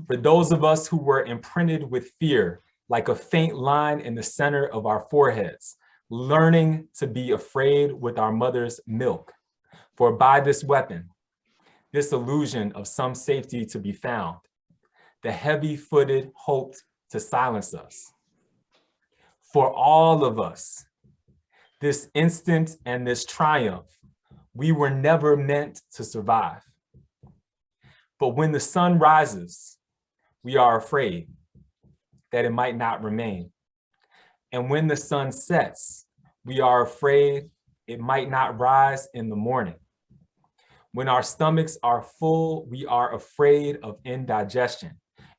For those of us who were imprinted with fear, like a faint line in the center of our foreheads, learning to be afraid with our mother's milk, for by this weapon, this illusion of some safety to be found, the heavy-footed hoped to silence us. For all of us, this instant and this triumph, we were never meant to survive. But when the sun rises, we are afraid that it might not remain. And when the sun sets, we are afraid it might not rise in the morning. When our stomachs are full, we are afraid of indigestion.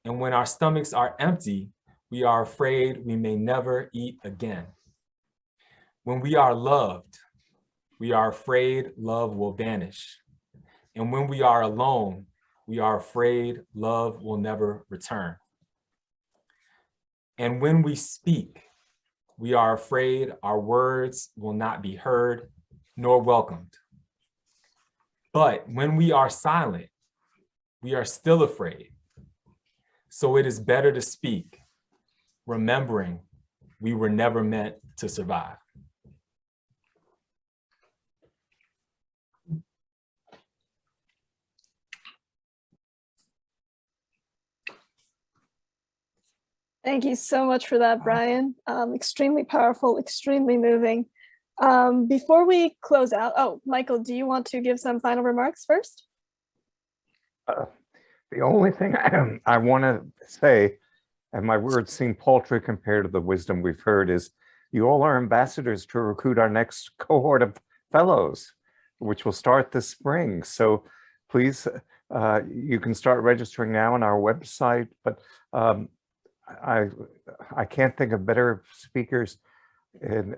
And when our stomachs are empty, we are afraid we may never eat again. When we are loved, we are afraid love will vanish. And when we are alone, we are afraid love will never return. And when we speak, we are afraid our words will not be heard nor welcomed. But when we are silent, we are still afraid. So it is better to speak, remembering we were never meant to survive. Thank you so much for that, Brian. Extremely powerful, extremely moving. Before we close out, oh, Michael, do you want to give some final remarks first? The only thing I want to say, and my words seem paltry compared to the wisdom we've heard, is you all are ambassadors to recruit our next cohort of fellows, which will start this spring. So please, you can start registering now on our website, but I can't think of better speakers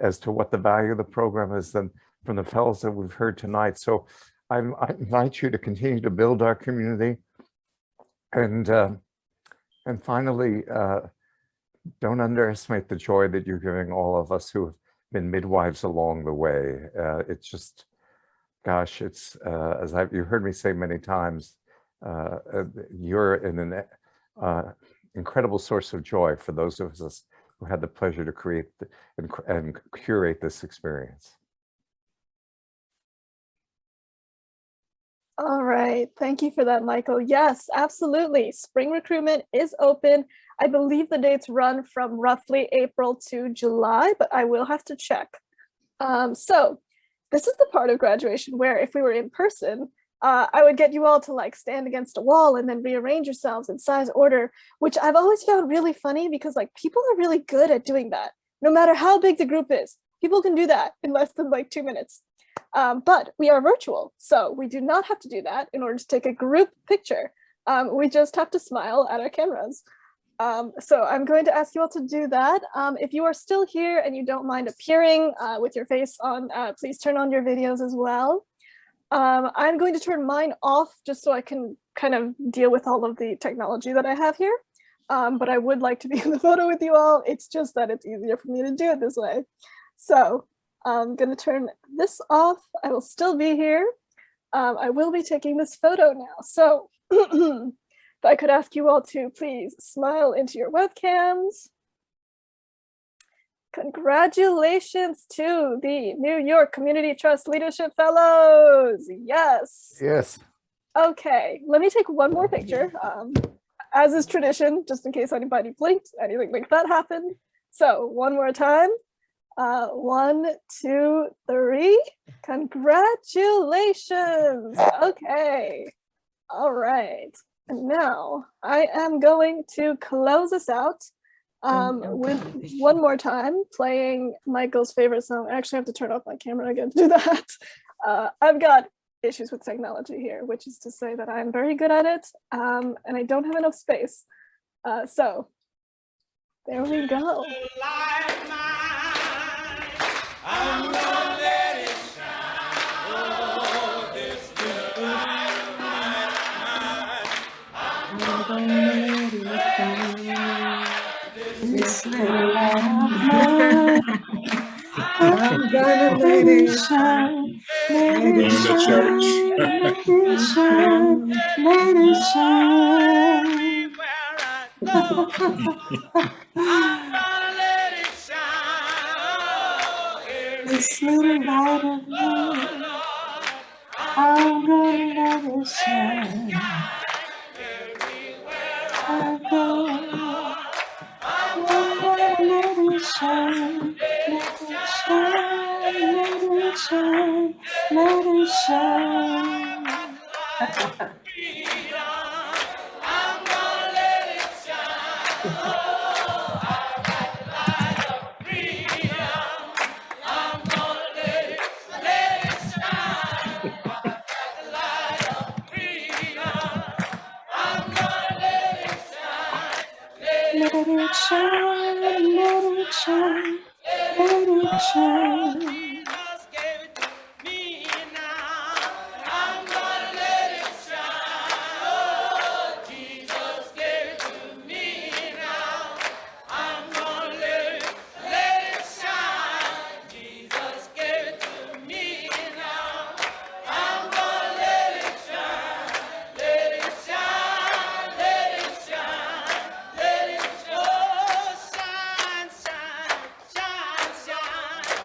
as to what the value of the program is than from the fellows that we've heard tonight. So I invite you to continue to build our community. And finally, don't underestimate the joy that you're giving all of us who have been midwives along the way. It's just, gosh, it's, as you heard me say many times, you're an incredible source of joy for those of us who had the pleasure to create and curate this experience. All right, thank you for that, Michael. Yes, absolutely. Spring recruitment is open. I believe the dates run from roughly April to July, but I will have to check. So this is the part of graduation where if we were in person, I would get you all to like stand against a wall and then rearrange yourselves in size order, which I've always found really funny because like people are really good at doing that. No matter how big the group is, people can do that in less than like 2 minutes. But we are virtual, so we do not have to do that in order to take a group picture. We just have to smile at our cameras. So I'm going to ask you all to do that. If you are still here and you don't mind appearing with your face on, please turn on your videos as well. I'm going to turn mine off just so I can kind of deal with all of the technology that I have here. But I would like to be in the photo with you all. It's just that it's easier for me to do it this way. So I'm going to turn this off. I will still be here. I will be taking this photo now. So if I could ask you all to please smile into your webcams. Congratulations to the New York Community Trust Leadership Fellows. Yes. Yes. Okay, let me take one more picture, as is tradition, just in case anybody blinked, anything like that happened. So one more time. 1, 2, 3. Congratulations. Okay. All right. And now I am going to close us out with one more time playing Michael's favorite song. I actually have to turn off my camera again to do that. I've got issues with technology here, which is to say that I'm very good at it and I don't have enough space. So there we go. I'm gonna let it shine. Oh, this little light of mine. I'm gonna let it shine. This little light of mine. I'm gonna let it shine. Let it shine. Let it shine. Let it shine. I'm gonna let it shine. This little light of mine, I'm gonna let it shine. I go, I'm gonna let it shine. Let it shine, let it shine, let it shine. I'm gonna let it shine. Oh, I've got the light of freedom. I'm gonna let it shine. I've got the light of freedom. I'm gonna let it shine. Let it shine, let it shine, let it shine.